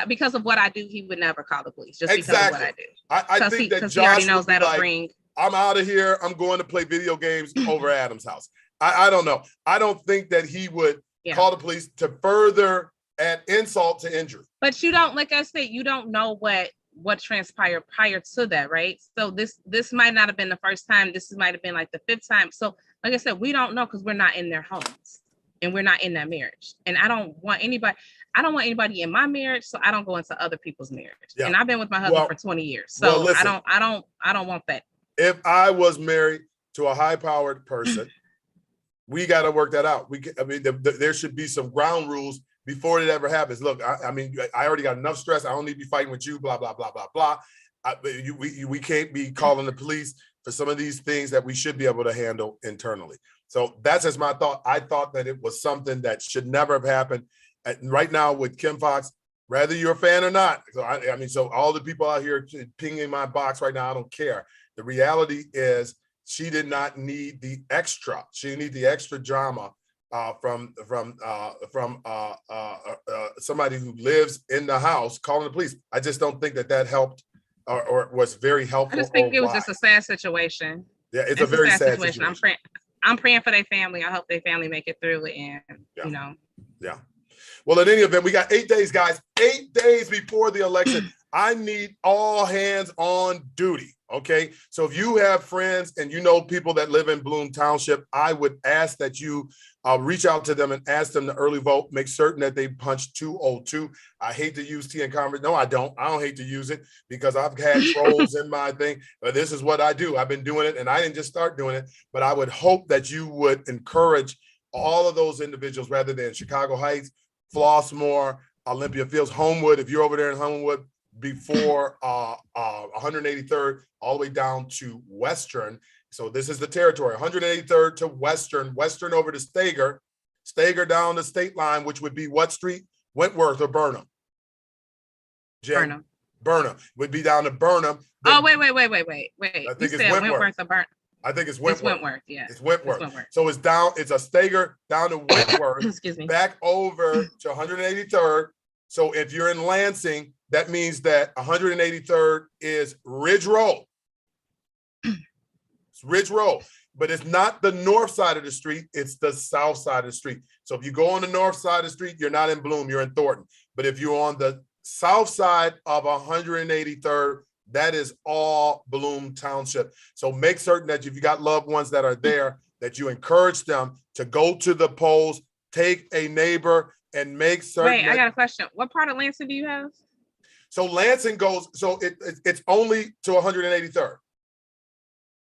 Because of what I do, he would never call the police. Just exactly. Because of what I do. I think that Josh he already knows that'll like, bring. I'm out of here. I'm going to play video games over at Adam's house. I don't know. I don't think that he would call the police to further add insult to injury. But you don't, like I said, you don't know what transpired prior to that, right? So this might not have been the first time. This might have been like the fifth time. So like I said, we don't know because we're not in their homes. And we're not in that marriage. And I don't want anybody in my marriage, so I don't go into other people's marriage. Yeah. And I've been with my husband for 20 years. So listen, I don't want that. If I was married to a high-powered person, we got to work that out. There should be some ground rules before it ever happens. Look, I mean, I already got enough stress. I don't need to be fighting with you, blah, blah, blah, blah, blah. We can't be calling the police for some of these things that we should be able to handle internally. So that's just my thought. I thought that it was something that should never have happened. And right now with Kim Foxx, whether you're a fan or not, so all the people out here pinging my box right now, I don't care. The reality is she did not need the extra. She didn't need the extra drama from somebody who lives in the house calling the police. I just don't think that helped or was very helpful. I just think it was just a sad situation. Yeah, it's a very sad situation. I'm praying for their family. I hope their family make it through it, and Yeah. you know. Yeah. Well, in any event, we got 8 days, guys. 8 days before the election. I need all hands on duty. Okay. So if you have friends and you know people that live in Bloom Township, I would ask that you reach out to them and ask them to early vote. Make certain that they punch 202. I hate to use T in conference. No, I don't. I don't hate to use it because I've had trolls in my thing. But this is what I do. I've been doing it, and I didn't just start doing it. But I would hope that you would encourage all of those individuals rather than Chicago Heights, Flossmoor, Olympia Fields, Homewood. If you're over there in Homewood, before 183rd, all the way down to Western. So this is the territory, 183rd to Western, Western over to Stager, Stager down the state line, which would be what street? Wentworth or Burnham? Burnham. Burnham would be down to Burnham. Oh, wait. I think it's Wentworth. Or Burnham. I think it's Wentworth. It's Wentworth, yeah. It's Wentworth. So it's down, it's a Stager down to Wentworth, Excuse me. back over to 183rd. So if you're in Lansing, that means that 183rd is Ridge Road. It's Ridge Road, but it's not the north side of the street. It's the south side of the street. So if you go on the north side of the street, you're not in Bloom, you're in Thornton. But if you're on the south side of 183rd, that is all Bloom Township. So make certain that if you got loved ones that are there, that you encourage them to go to the polls, take a neighbor, and make certain. Wait, I got a question. What part of Lansing do you have? So Lansing goes, so it's only to 183rd.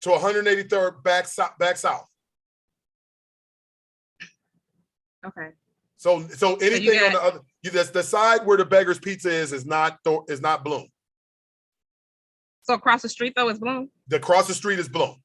To 183rd back south. Okay. So anything on the other, the side where the Beggar's Pizza is not Bloom. So across the street though is Bloom? Across the street is Bloom.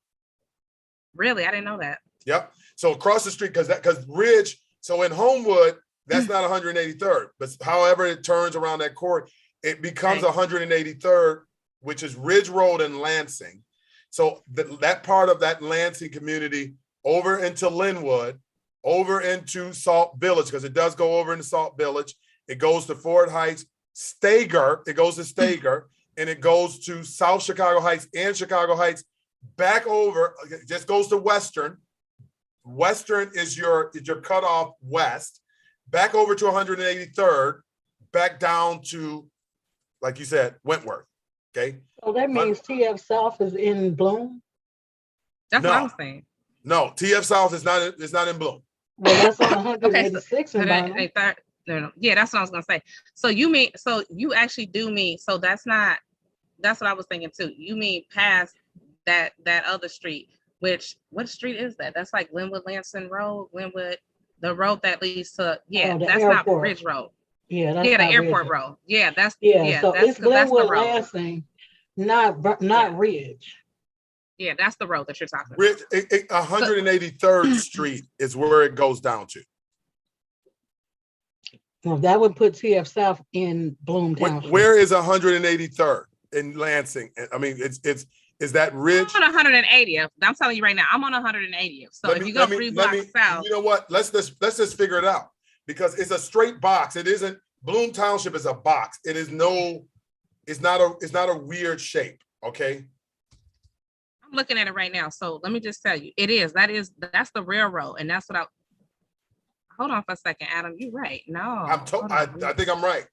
Really? I didn't know that. Yep. So across the street, because Ridge, so in Homewood, that's not 183rd, but however it turns around that court, it becomes 183rd, which is Ridge Road in Lansing. So that part of that Lansing community over into Linwood, over into Salt Village, because it does go over into Salt Village. It goes to Ford Heights, Stager, it goes to Stager, and it goes to South Chicago Heights and Chicago Heights, back over, it just goes to Western. Western is your cutoff west, back over to 183rd, back down to, like you said, Wentworth. Okay. So that means TF South is in Bloom? That's what I was saying. No, TF South is not in Bloom. Well, that's on 186 in Burnham. No. Yeah, that's what I was gonna say. So you actually do mean, so that's what I was thinking too. You mean past that other street, what street is that? That's like Glenwood Lansing Road, the road that leads to, that's airport. not Ridge Road. Yeah, that's the not airport Ridge. road. Yeah, so it's Glenwood the road. Lansing, not Ridge. Yeah, that's the road that you're talking about. Ridge, 183rd Street is where it goes down to. Well, that would put TF South in Bloom Township. Where is 183rd in Lansing? I mean, is that Ridge? I'm on 180th. I'm telling you right now, I'm on 180th. So if you go 3 blocks south. You know what? Let's just figure it out, because it's a straight box. It isn't. Bloom Township is a box. It's not a weird shape. Okay. I'm looking at it right now. So let me just tell you, that's the railroad. And that's what hold on for a second, Adam. You're right. No. I think I'm right.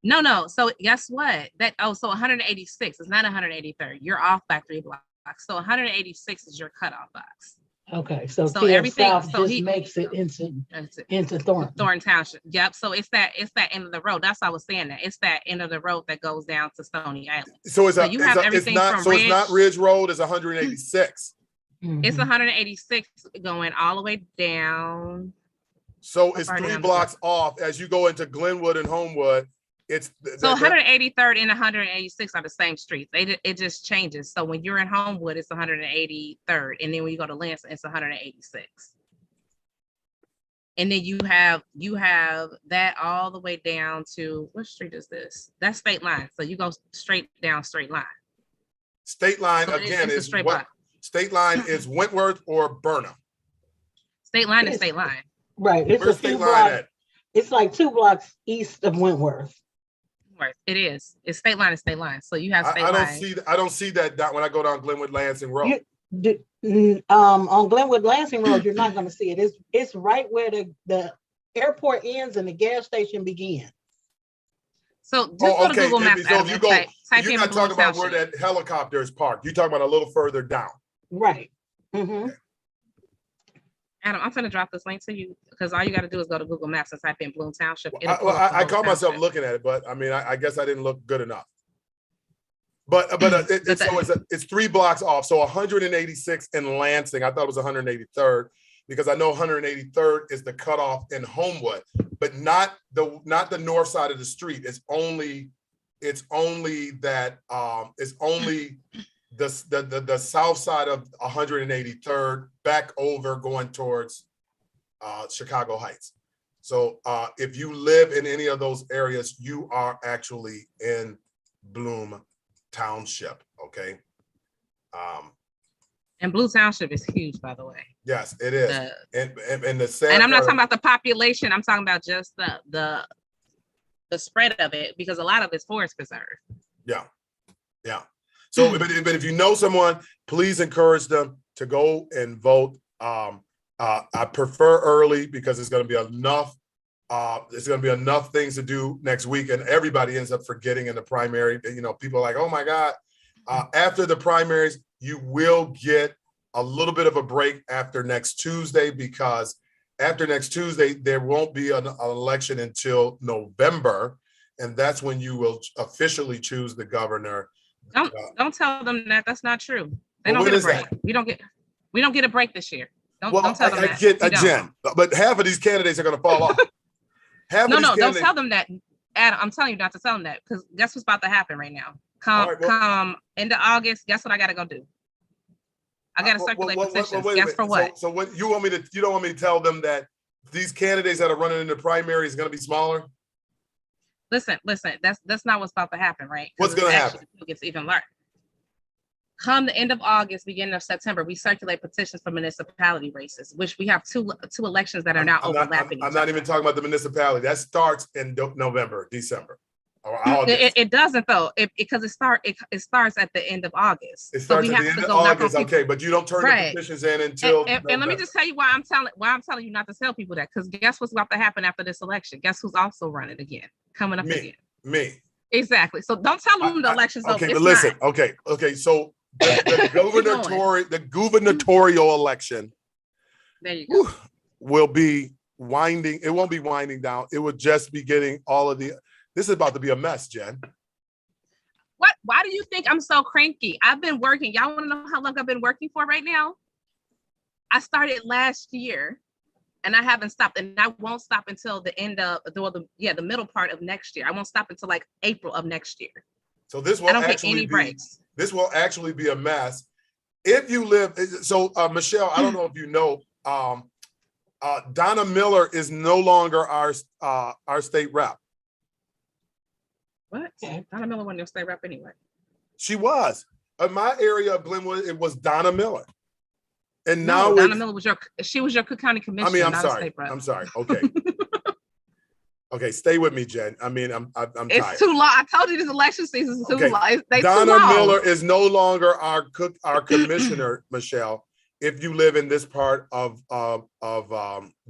No. So guess what? So 186 is not 183rd. You're off by 3 blocks. So 186 is your cutoff box. Okay, so everything South just makes it into Thornton. Thornton Township. Yep. So it's that end of the road. That's why I was saying that. It's that end of the road that goes down to Stony Island. So it's not Ridge Road, it's 186. Mm-hmm. It's 186 going all the way down. So it's 3 blocks off as you go into Glenwood and Homewood. It's so 183rd and 186 are the same streets. It just changes. So when you're in Homewood, it's 183rd, and then when you go to Lansing, it's 186. And then you have that all the way down to, what street is this? That's State Line. So you go straight down State Line. State Line so again is what? Block. State Line is Wentworth or Burnham. State Line is State Line. Right. It's Where's State Line at? It's like 2 blocks east of Wentworth. It is. It's State Line and State Line. So you have State Line. I don't see that when I go down Glenwood Lansing Road. On Glenwood Lansing Road, you're not gonna see it. It's right where the airport ends and the gas station begins. So just Oh, go to okay. Google Maps, So Adam, if you and go, type you're in not Blue talking about where Township. that helicopter is parked. You're talking about a little further down. Right. Mhm. Adam, I'm gonna drop this link to you because all you got to do is go to Google Maps and type in Bloom Township. It'll pull up the I whole caught myself township. looking at it, but I mean, I guess I didn't look good enough. But it's 3 blocks off. So 186 in Lansing. I thought it was 183rd because I know 183rd is the cutoff in Homewood, but not the north side of the street. It's only that it's only the south side of 183rd back over going towards Chicago Heights. So if you live in any of those areas, you are actually in Bloom Township. Okay. And Blue Township is huge, by the way. Yes, it is. And the sad And I'm not part talking about the population. I'm talking about just the spread of it, because a lot of it's forest preserve. Yeah. So, but if you know someone, please encourage them to go and vote. I prefer early because it's going to be enough. There's going to be enough things to do next week, and everybody ends up forgetting in the primary. You know, people are like, "Oh my God!" After the primaries, you will get a little bit of a break after next Tuesday, because after next Tuesday there won't be an election until November, and that's when you will officially choose the governor. Don't tell them that. That's not true. They Well, don't get a when is break. We don't get a break this year. Don't tell them that. I get We don't. Jen, but half of these candidates are going to fall off. No, don't tell them that. Adam, I'm telling you not to tell them that, because guess what's about to happen right now? Come into August, guess what I gotta go do? I gotta circulate petitions. Guess for what? So what you want me to? You don't want me to tell them that these candidates that are running in the primary is going to be smaller? Listen. That's not what's about to happen, right? What's going to happen? It gets even larger. Come the end of August, beginning of September, we circulate petitions for municipality races, which we have two elections that are now overlapping. I'm not even talking about the municipality. That starts in November, December, or August. It doesn't though, because it starts at the end of August. It starts at the end of August, okay, but you don't turn the petitions in until. And let me just tell you why I'm telling you not to tell people that, because guess what's about to happen after this election? Guess who's also running again, coming up again? Me. Exactly. So don't tell them the election's over. Okay, but listen. Okay. So the gubernatorial election. There you go. Will be winding. It won't be winding down. It would just be getting all of the. This is about to be a mess, Jen. What? Why do you think I'm so cranky? I've been working. Y'all want to know how long I've been working for right now? I started last year, and I haven't stopped, and I won't stop until the end of the middle part of next year. I won't stop until like April of next year. So this will I don't get any breaks. This will actually be a mess. If you live, so Michelle, I don't know if you know, Donna Miller is no longer our state rep. What? Donna Miller wasn't your state rep anyway. She was. In my area of Glenwood, it was Donna Miller. And now Donna Miller was your Cook County Commissioner. I mean, I'm sorry. Okay. Okay, stay with me, Jen. I mean, I'm tired. It's too long. I told you this election season is too long. Donna Miller is no longer our commissioner, Michelle. If you live in this part of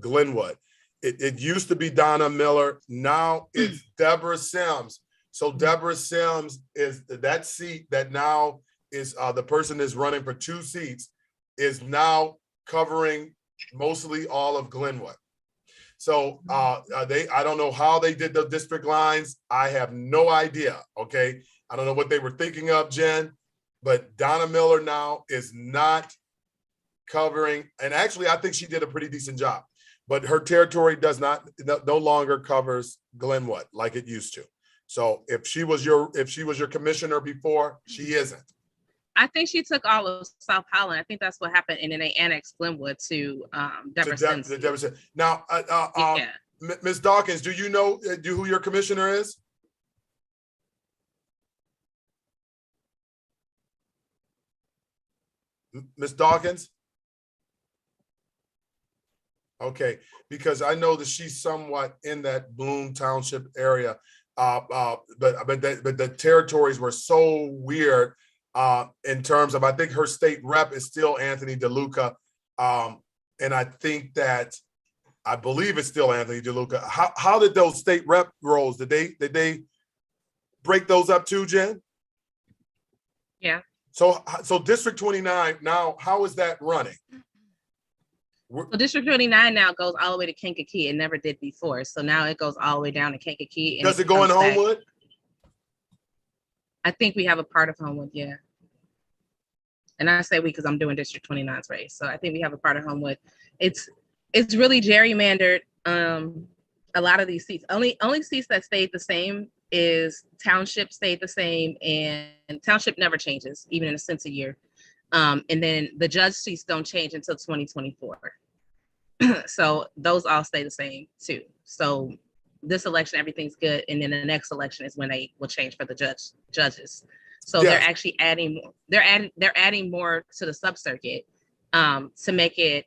Glenwood, it used to be Donna Miller. Now it's Deborah Sims. So Deborah Sims is that seat that now is the person that's running for 2 seats is now covering mostly all of Glenwood. So I don't know how they did the district lines. I have no idea. Okay. I don't know what they were thinking of, Jen, but Donna Miller now is not covering. And actually, I think she did a pretty decent job, but her territory no longer covers Glenwood like it used to. So if she was your commissioner before, she isn't. I think she took all of South Holland. I think that's what happened, and then they annexed Glenwood to Deborah Sims. Now, Ms. Dawkins, do you know who your commissioner is? Ms. Dawkins? Okay, because I know that she's somewhat in that Bloom Township area, but the territories were so weird. in terms of, I think her state rep is still Anthony DeLuca. And I believe it's still Anthony DeLuca. How did those state rep roles, did they break those up too, Jen? Yeah. So District 29 now, how is that running? So District 29 now goes all the way to Kankakee. It never did before. So now it goes all the way down to Kankakee. Does it go in Homewood? I think we have a part of Homewood, yeah. And I say we because I'm doing District 29's race. So I think we have a part of Homewood. It's really gerrymandered. A lot of these seats, only seats that stayed the same is Township stayed the same, and Township never changes, even in a census year. And then the judge seats don't change until 2024. So those all stay the same too. So this election, everything's good. And then the next election is when they will change for the judges. So Yes. they're actually adding more to the sub-circuit to make it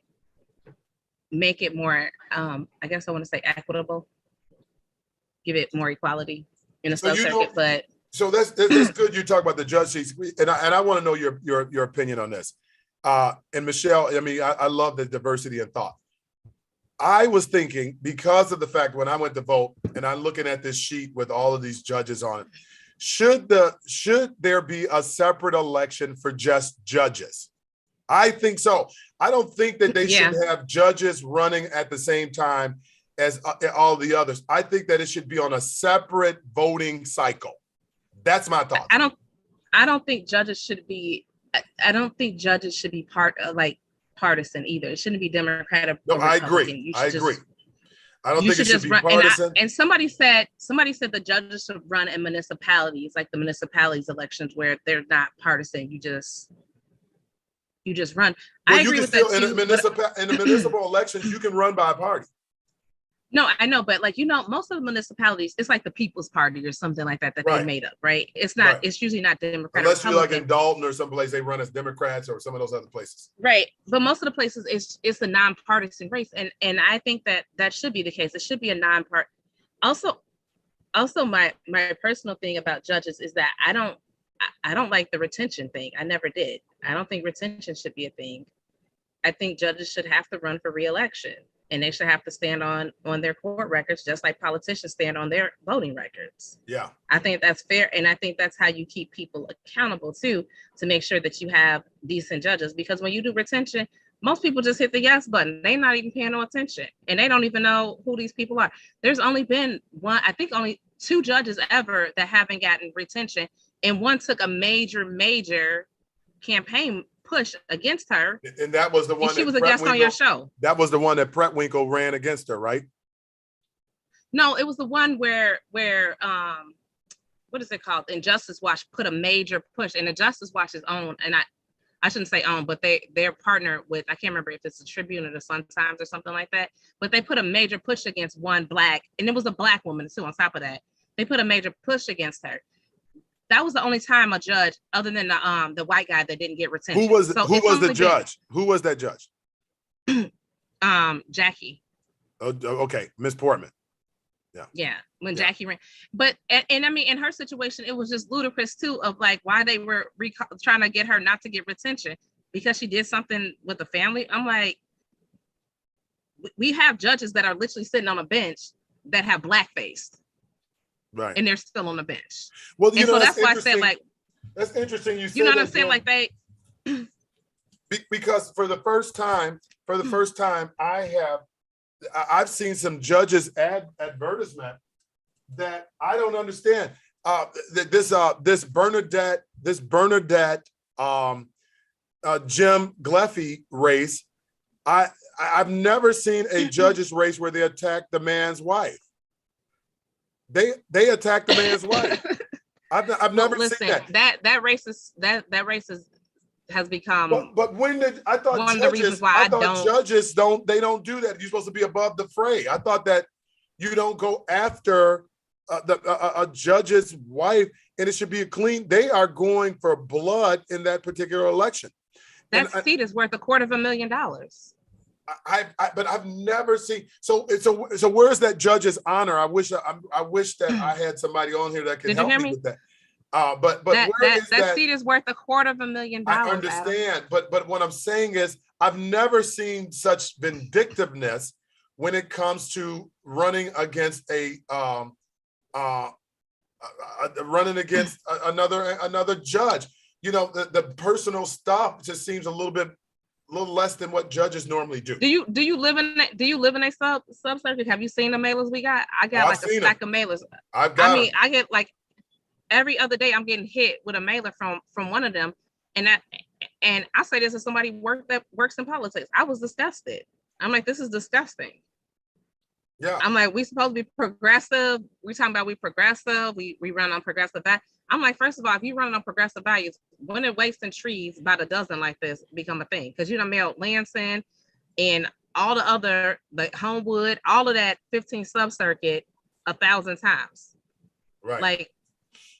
more, I guess I want to say equitable, give it more equality in the sub-circuit, but. So that's good. You talk about the judge seats, and I want to know your opinion on this. And Michelle, I mean, I love the diversity in thought. I was thinking, because of the fact when I went to vote and I'm looking at this sheet with all of these judges on it, should there be a separate election for just judges? I think so. I don't think that they should have judges running at the same time as all the others. I think that it should be on a separate voting cycle. That's my thought. I don't think judges should be. I don't think judges should be part of like partisan either. It shouldn't be Democratic. No, I agree. I agree. I don't think it should be partisan. And somebody said the judges should run in municipalities, like the municipalities elections, where they're not partisan. You just run. Well, I agree with that too. In the municipal elections, you can run by a party. No, I know, but like, most of the municipalities, it's like the People's Party or something like that Right. they made up, right? It's not, Right. It's usually not Democratic. Unless you're like in Dalton or someplace, they run as Democrats or some of those other places. Right. But most of the places it's a nonpartisan race. And I think that should be the case. It should be a non-part. Also my personal thing about judges is that I don't like the retention thing. I never did. I don't think retention should be a thing. I think judges should have to run for re-election. And they should have to stand on their court records, just like politicians stand on their voting records. Yeah. I think that's fair. And I think that's how you keep people accountable too, to make sure that you have decent judges. Because when you do retention, most people just hit the yes button. They're not even paying no attention. And they don't even know who these people are. There's only been only 2 judges ever that haven't gotten retention. And one took a major campaign push against her, and that was the one she was a guest on your show. That was the one that Pretwinkle ran against her, right? No, it was the one where what is it called? Injustice Watch put a major push, and Injustice Watch is owned, and I shouldn't say owned, but they're partnered with, I can't remember if it's the Tribune or the Sun Times or something like that, but they put a major push against one black, and it was a black woman too. On top of that, they put a major push against her. That was the only time a judge, other than the white guy, that didn't get retention. Who was the judge? Who was that judge? Jackie. Oh, okay, Miss Portman. Yeah, when Jackie ran. But and I mean, in her situation, it was just ludicrous too, of like why they were trying to get her not to get retention because she did something with the family. I'm like, we have judges that are literally sitting on a bench that have blackface. Right. And they're still on the bench. Well, so that's why I said, like, that's interesting. You know what I'm saying? Like because for the first time, I've seen some judges advertisement that I don't understand. This Bernadette Jim Gleffy race. I've never seen a judge's race where they attack the man's wife. They attacked the man's wife. I've never seen that. That race has become. But when did I thought one of the reasons why judges don't do that? You're supposed to be above the fray. I thought that you don't go after a judge's wife, and it should be a clean. They are going for blood in that particular election. That seat is worth $250,000. But I've never seen so where's that judge's honor? I wish that I had somebody on here that could help me with that. But that where is that? seat is worth $250,000. I Adam. understand, but what I'm saying is I've never seen such vindictiveness when it comes to running against another judge. You know, the personal stuff just seems a little less than what judges normally do. Do you live in a sub circuit? Have you seen the mailers we got? I got like a stack of mailers. I get like every other day I'm getting hit with a mailer from one of them, and I say this as somebody that works in politics. I was disgusted. I'm like, this is disgusting. Yeah. I'm like, we supposed to be progressive. We talking about we progressive. We run on progressive values. I'm like, first of all, if you run on progressive values, when it wasting trees by the dozen like this become a thing, because you done mailed Lansing and all the other, the Homewood, all of that 15 sub circuit 1,000 times. Right.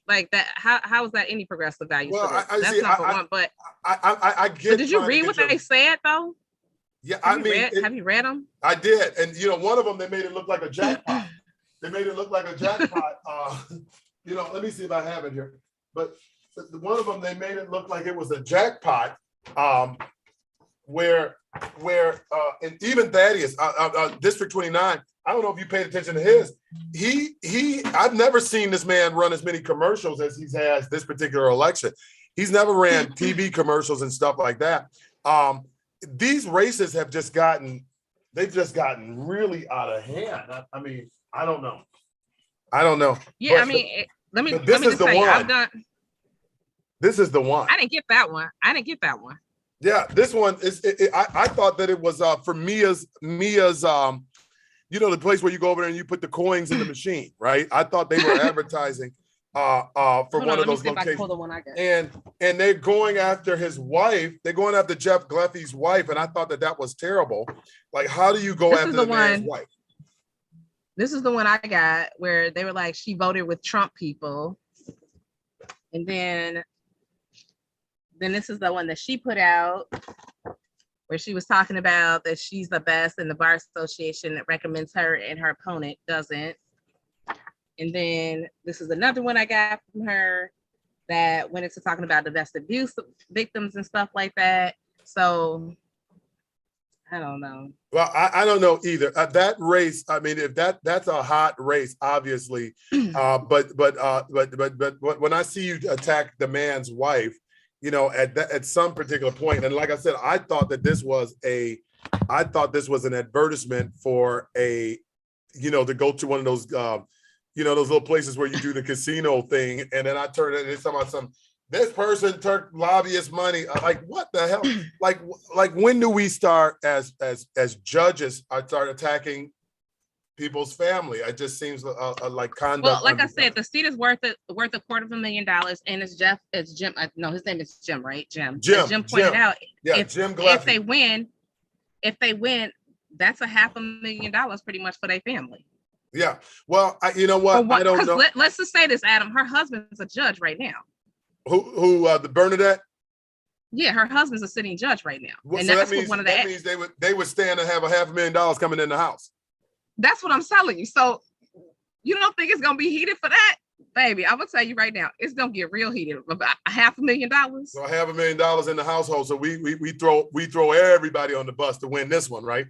Like that. How is that any progressive value? Well, that's number one. But I get. But did you read what they said though? Yeah, have you read them? I did, and one of them they made it look like a jackpot. Let me see if I have it here. But one of them they made it look like it was a jackpot. Where and even Thaddeus, District 29. I don't know if you paid attention to his. I've never seen this man run as many commercials as he has this particular election. He's never ran TV commercials and stuff like that. These races have just gotten really out of hand. I mean, I don't know. Yeah, but, let me just tell you, this is the one. I didn't get that one. Yeah, this one is. I thought that it was for Mia's. The place where you go over there and you put the coins in the machine, right? I thought they were advertising for one of those locations. And they're going after his wife. They're going after Jeff Gleffy's wife, and I thought that was terrible. Like, how do you go after the man's wife? This is the one I got where they were like, she voted with Trump people, and then this is the one that she put out where she was talking about that she's the best in the bar association that recommends her and her opponent doesn't. And then this is another one I got from her that went into talking about domestic abuse victims and stuff like that. So I don't know. Well, I don't know either. That race, I mean, if that's a hot race, obviously. But when I see you attack the man's wife, at some particular point, and like I said, I thought this was an advertisement for to go to one of those those little places where you do the casino thing, and then I turned it into this person took lobbyist money. Like, what the hell? Like when do we start as judges? I start attacking people's family. It just seems like conduct. Well, like I said, the seat is worth $250,000, and it's Jim. No, his name is Jim, right? Jim. As Jim pointed out. Yeah, Jim Gleffy. If they win, that's $500,000 pretty much for their family. Yeah. Well, you know what? I don't know. Let's just say this, Adam. Her husband's a judge right now. Who the Bernadette? Yeah, her husband's a sitting judge right now. Well, and so that means they would stand to have $500,000 coming in the house. That's what I'm telling you. So you don't think it's gonna be heated for that? Baby, I'm gonna tell you right now, it's gonna get real heated. About $500,000. So $500,000 in the household. So we throw everybody on the bus to win this one, right?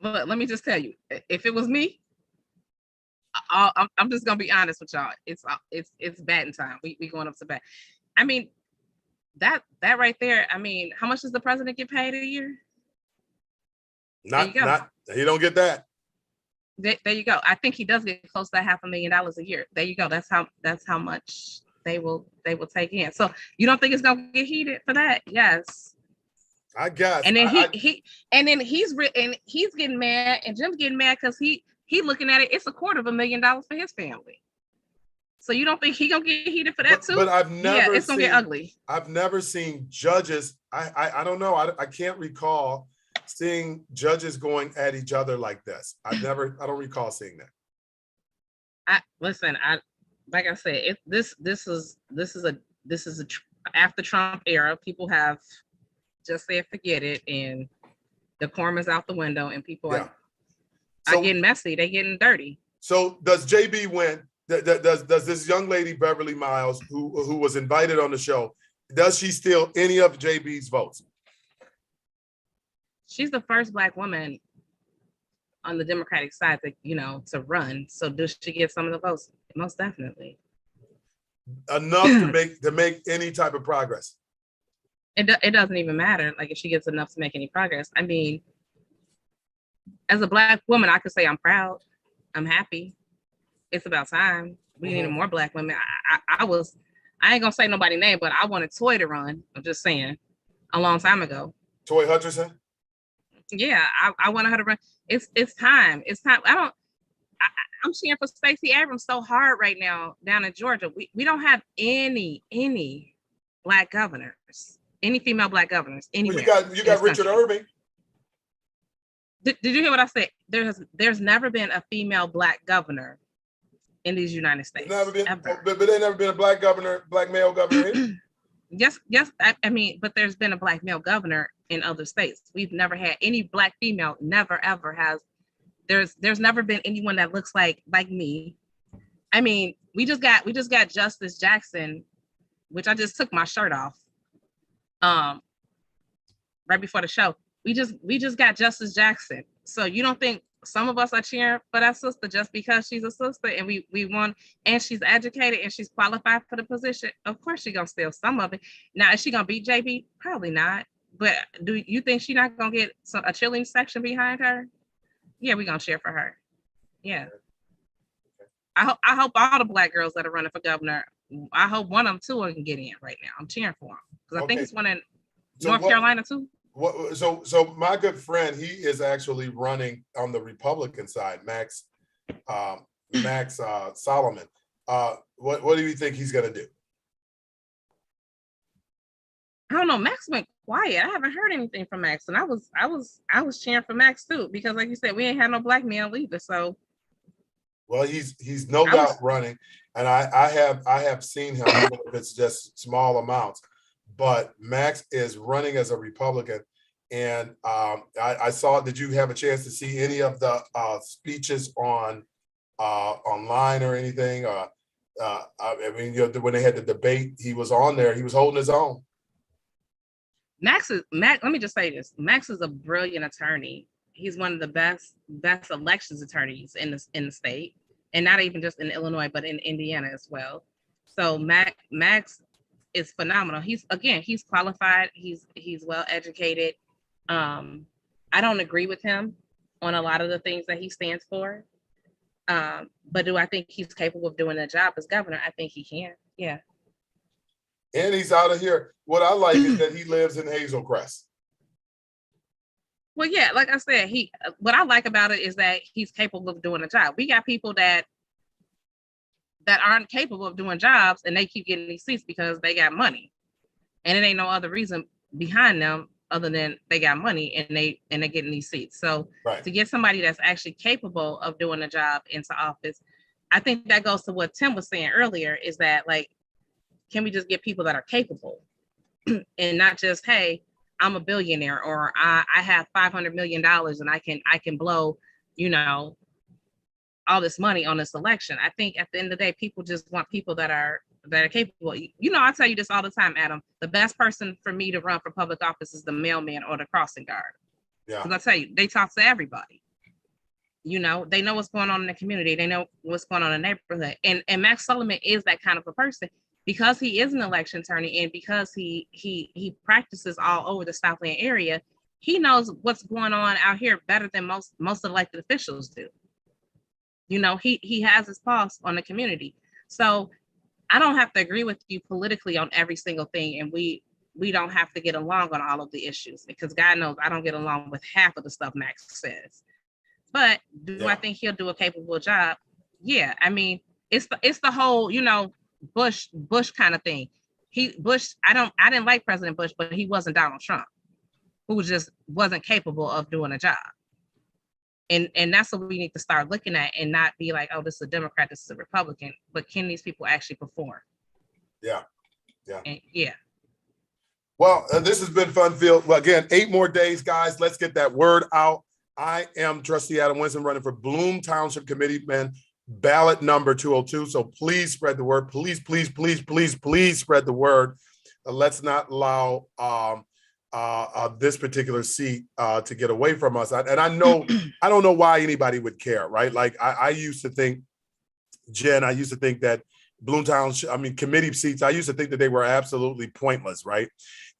But let me just tell you, if it was me, I'm just gonna be honest with y'all. It's batting time. We going up to bat. I mean, that right there. I mean, how much does the president get paid a year? He don't get that. There you go. I think he does get close to $500,000 a year. There you go. That's how much they will take in. So you don't think it's gonna get heated for that? Yes. I guess. And then he's getting mad, and Jim's getting mad because he looking at it. It's $250,000 for his family. So you don't think he gonna get heated for that too? But I've never. It's gonna get ugly. I've never seen judges. I don't know. I can't recall seeing judges going at each other like this. I don't recall seeing that. Like I said, this is a after Trump era. People have just said forget it, and the karma's out the window, and people are getting messy. They're getting dirty. So does JB win? Does this young lady, Beverly Miles, who was invited on the show, does she steal any of JB's votes? She's the first Black woman on the Democratic side to run. So does she get some of the votes? Most definitely. Enough to make any type of progress. It doesn't even matter, like, if she gets enough to make any progress. I mean, as a Black woman, I could say I'm proud. I'm happy. It's about time. We need more Black women. I ain't gonna say nobody's name, but I wanted Toy to run. I'm just saying, a long time ago. Toy Hutcherson? Yeah, I wanted her to run. It's time. It's time. I'm cheering for Stacey Abrams so hard right now down in Georgia. We don't have any Black governors, any female Black governors anywhere. Well, you got Richard Irving. Did you hear what I said? There's never been a female Black governor in these United States. Never been, ever. but there's never been a Black male governor. Yes. I mean, but there's been a Black male governor in other states. We've never had any Black female. Never ever has. There's never been anyone that looks like me. I mean, we just got Justice Jackson, which I just took my shirt off. Right before the show, we just got Justice Jackson. So you don't think some of us are cheering for that sister just because she's a sister and we won, and she's educated and she's qualified for the position? Of course she's gonna steal some of it. Now, is she gonna beat JB? Probably not. But do you think she's not gonna get a cheerleading section behind her? Yeah, we're gonna cheer for her. Yeah. I hope all the Black girls that are running for governor, I hope one of them too can get in right now. I'm cheering for them because I think it's one in North Carolina too. So my good friend, he is actually running on the Republican side, Max Solomon. What do you think he's gonna do? I don't know. Max went quiet. I haven't heard anything from Max, and I was cheering for Max too, because like you said, we ain't had no Black men either. So, well, he's no doubt running, and I have seen him, even if it's just small amounts. But Max is running as a Republican, and I saw. Did you have a chance to see any of the speeches on online or anything? I mean, when they had the debate, he was on there. He was holding his own. Max. Let me just say this: Max is a brilliant attorney. He's one of the best elections attorneys in the state, and not even just in Illinois, but in Indiana as well. So Max is phenomenal. He's qualified. He's well educated. I don't agree with him on a lot of the things that he stands for. But do I think he's capable of doing the job as governor? I think he can. Yeah. And he's out of here. What I like is that he lives in Hazel Crest. Well, yeah, like I said, what I like about it is that he's capable of doing a job. We got people that aren't capable of doing jobs, and they keep getting these seats because they got money, and it ain't no other reason behind them other than they got money and they're getting these seats. So to get somebody that's actually capable of doing a job into office, I think that goes to what Tim was saying earlier, is that, like, can we just get people that are capable and not just, hey, I'm a billionaire, or I have $500 million and I can blow, all this money on this election. I think at the end of the day, people just want people that are capable. I tell you this all the time, Adam. The best person for me to run for public office is the mailman or the crossing guard. Yeah. Because I tell you, they talk to everybody. They know what's going on in the community. They know what's going on in the neighborhood. And Max Sullivan is that kind of a person, because he is an election attorney, and because he practices all over the Southland area. He knows what's going on out here better than most elected officials do. He has his pulse on the community. So I don't have to agree with you politically on every single thing, and we don't have to get along on all of the issues, because God knows I don't get along with half of the stuff Max says. But do I think he'll do a capable job? Yeah, I mean, it's the whole, Bush kind of thing. I didn't like President Bush, but he wasn't Donald Trump, who just wasn't capable of doing a job. And that's what we need to start looking at, and not be like, oh, this is a Democrat, this is a Republican, but can these people actually perform? Yeah. Well, this has been fun, Phil. Well, again, 8 more days, guys. Let's get that word out. I am Trustee Adam Winston, running for Bloom Township Committeeman ballot number 202. So please spread the word. Please, please, please, please, please spread the word. Let's not allow this particular seat to get away from us. And I know, I don't know why anybody would care, right? Like I used to think, Jen, I used to think that Bloomtown, committee seats, I used to think that they were absolutely pointless, right?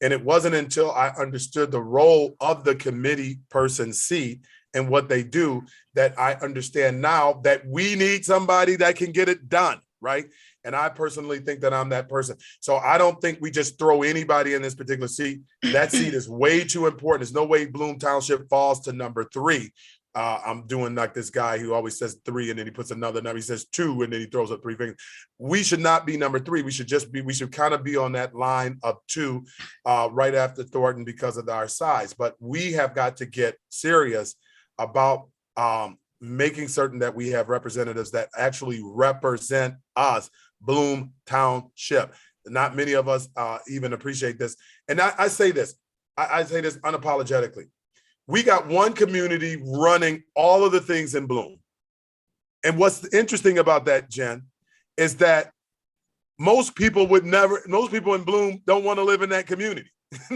And it wasn't until I understood the role of the committee person seat and what they do that I understand now that we need somebody that can get it done, right? And I personally think that I'm that person. So I don't think we just throw anybody in this particular seat. That seat is way too important. There's no way Bloom Township falls to number 3. I'm doing like this guy who always says 3 and then he puts another number. He says 2 and then he throws up 3 fingers. We should not be number 3. We should kind of be on that line of 2 right after Thornton because of our size. But we have got to get serious about making certain that we have representatives that actually represent us, Bloom Township. Not many of us even appreciate this. And I say this, I say this unapologetically. We got one community running all of the things in Bloom. And what's interesting about that, Jen, is that most people in Bloom don't want to live in that community.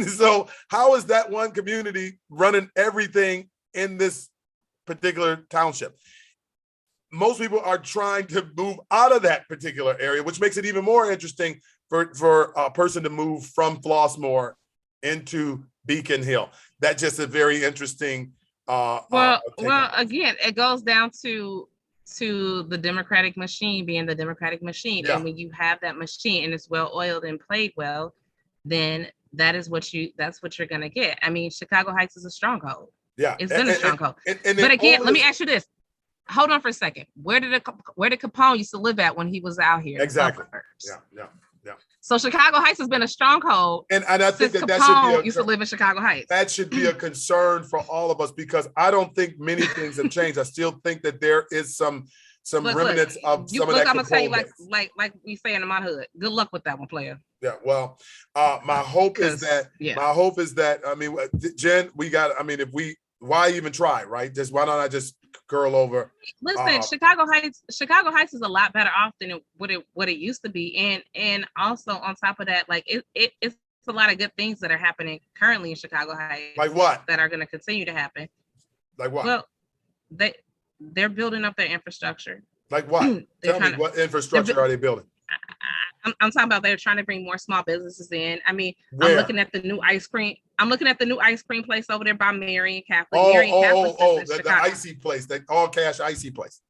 So how is that one community running everything in this particular township? Most people are trying to move out of that particular area, which makes it even more interesting for a person to move from Flossmoor into Beacon Hill. That's just a very interesting. Well, again, it goes down to the Democratic machine being the Democratic machine, Yeah. And when you have that machine and it's well oiled and played well, then that's what you're gonna get. I mean, Chicago Heights is a stronghold. Yeah, It's been a stronghold. But again, let me ask you this. Hold on for a second. Where did Capone used to live at when he was out here? Exactly. Yeah. So Chicago Heights has been a stronghold. And I think since that Capone should be used to live in Chicago Heights. That should be a concern for all of us because I don't think many things have changed. I still think that there is some remnants of some of that. I'm gonna tell you like we say in my hood. Good luck with that one, player. Yeah. Well, my hope is that I mean, Jen, why even try, right? Why don't I just curl over? Listen, Chicago Heights is a lot better off than what it used to be, and also on top of that, like it's a lot of good things that are happening currently in Chicago Heights. Like what? That are going to continue to happen. Like what? Well, they're building up their infrastructure. Like what? Tell me, what infrastructure are they building? I'm talking about they're trying to bring more small businesses in. I mean, Where? I'm looking at the new ice cream place over there by Marion Catholic. The icy place, the all cash icy place.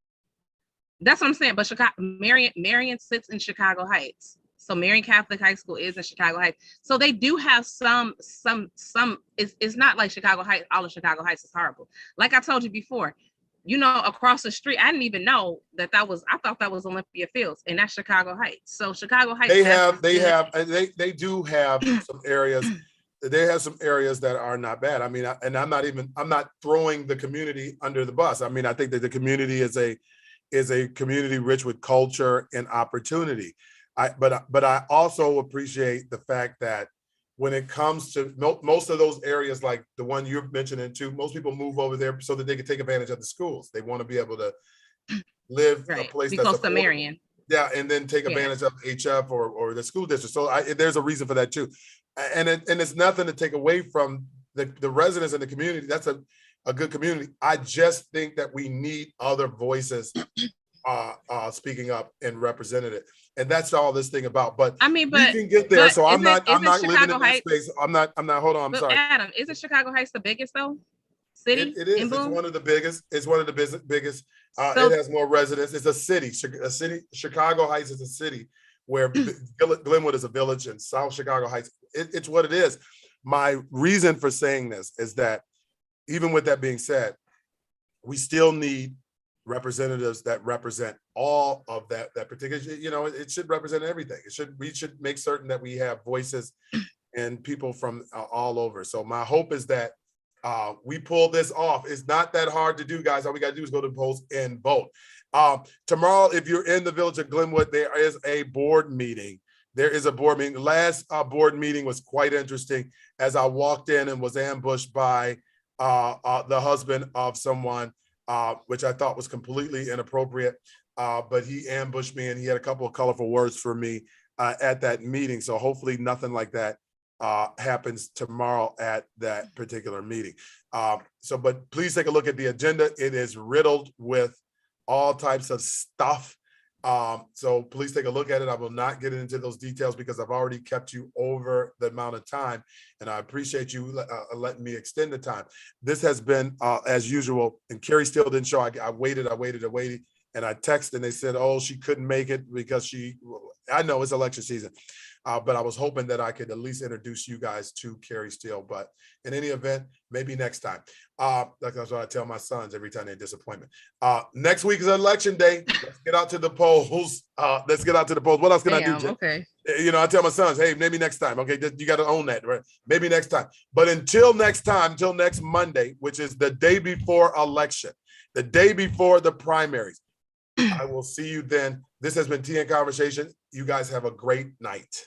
That's what I'm saying. But Marion sits in Chicago Heights. So Marion Catholic High School is in Chicago Heights. So they do have some, it's not like Chicago Heights, all of Chicago Heights is horrible. Like I told you before, across the street, I didn't even know I thought that was Olympia Fields, and that's Chicago Heights. So Chicago Heights. They do have some areas. They have some areas that are not bad. I mean, I'm not throwing the community under the bus. I mean, I think that the community is a community rich with culture and opportunity. But I also appreciate the fact that when it comes to most of those areas, like the one you're mentioning too, most people move over there so that they can take advantage of the schools. They want to be able to live a place that's close to Marion. Yeah, and then take advantage of HF or the school district. So there's a reason for that too. And it's nothing to take away from the residents in the community. That's a good community. I just think that we need other voices speaking up and representing it. And that's all this thing about. But we can get there. So I'm not living in that space. I'm not, hold on, I'm sorry. Adam, isn't Chicago Heights the biggest though? City? It is. It's one of the biggest. It's one of the biggest. It has more residents. It's a city. Chicago Heights is a city where Glenwood is a village and South Chicago Heights. It's what it is. My reason for saying this is that even with that being said, we still need representatives that represent all of that particular, it should represent everything. We should make certain that we have voices and people from all over. So my hope is that we pull this off. It's not that hard to do, guys. All we got to do is go to the polls and vote. Tomorrow, if you're in the village of Glenwood, there is a board meeting. There is a board meeting. The last board meeting was quite interesting as I walked in and was ambushed by the husband of someone, which I thought was completely inappropriate. but he ambushed me and he had a couple of colorful words for me at that meeting. So hopefully nothing like that happens tomorrow at that particular meeting. But please take a look at the agenda. It is riddled with all types of stuff. So please take a look at it. I will not get into those details because I've already kept you over the amount of time, and I appreciate you letting me extend the time. This has been as usual, and Carrie still didn't show. I waited, and I texted, and they said, oh, she couldn't make it because I know it's election season, but I was hoping that I could at least introduce you guys to Carrie Steele. But in any event, maybe next time. That's what I tell my sons every time they disappoint me. Next week is election day. Let's get out to the polls. What else can I do, Jim? Okay. You know, I tell my sons, hey, maybe next time. Okay, you got to own that, right? Maybe next time. But until next time, until next Monday, which is the day before election, the day before the primaries, I will see you then. This has been TN Conversation. You guys have a great night.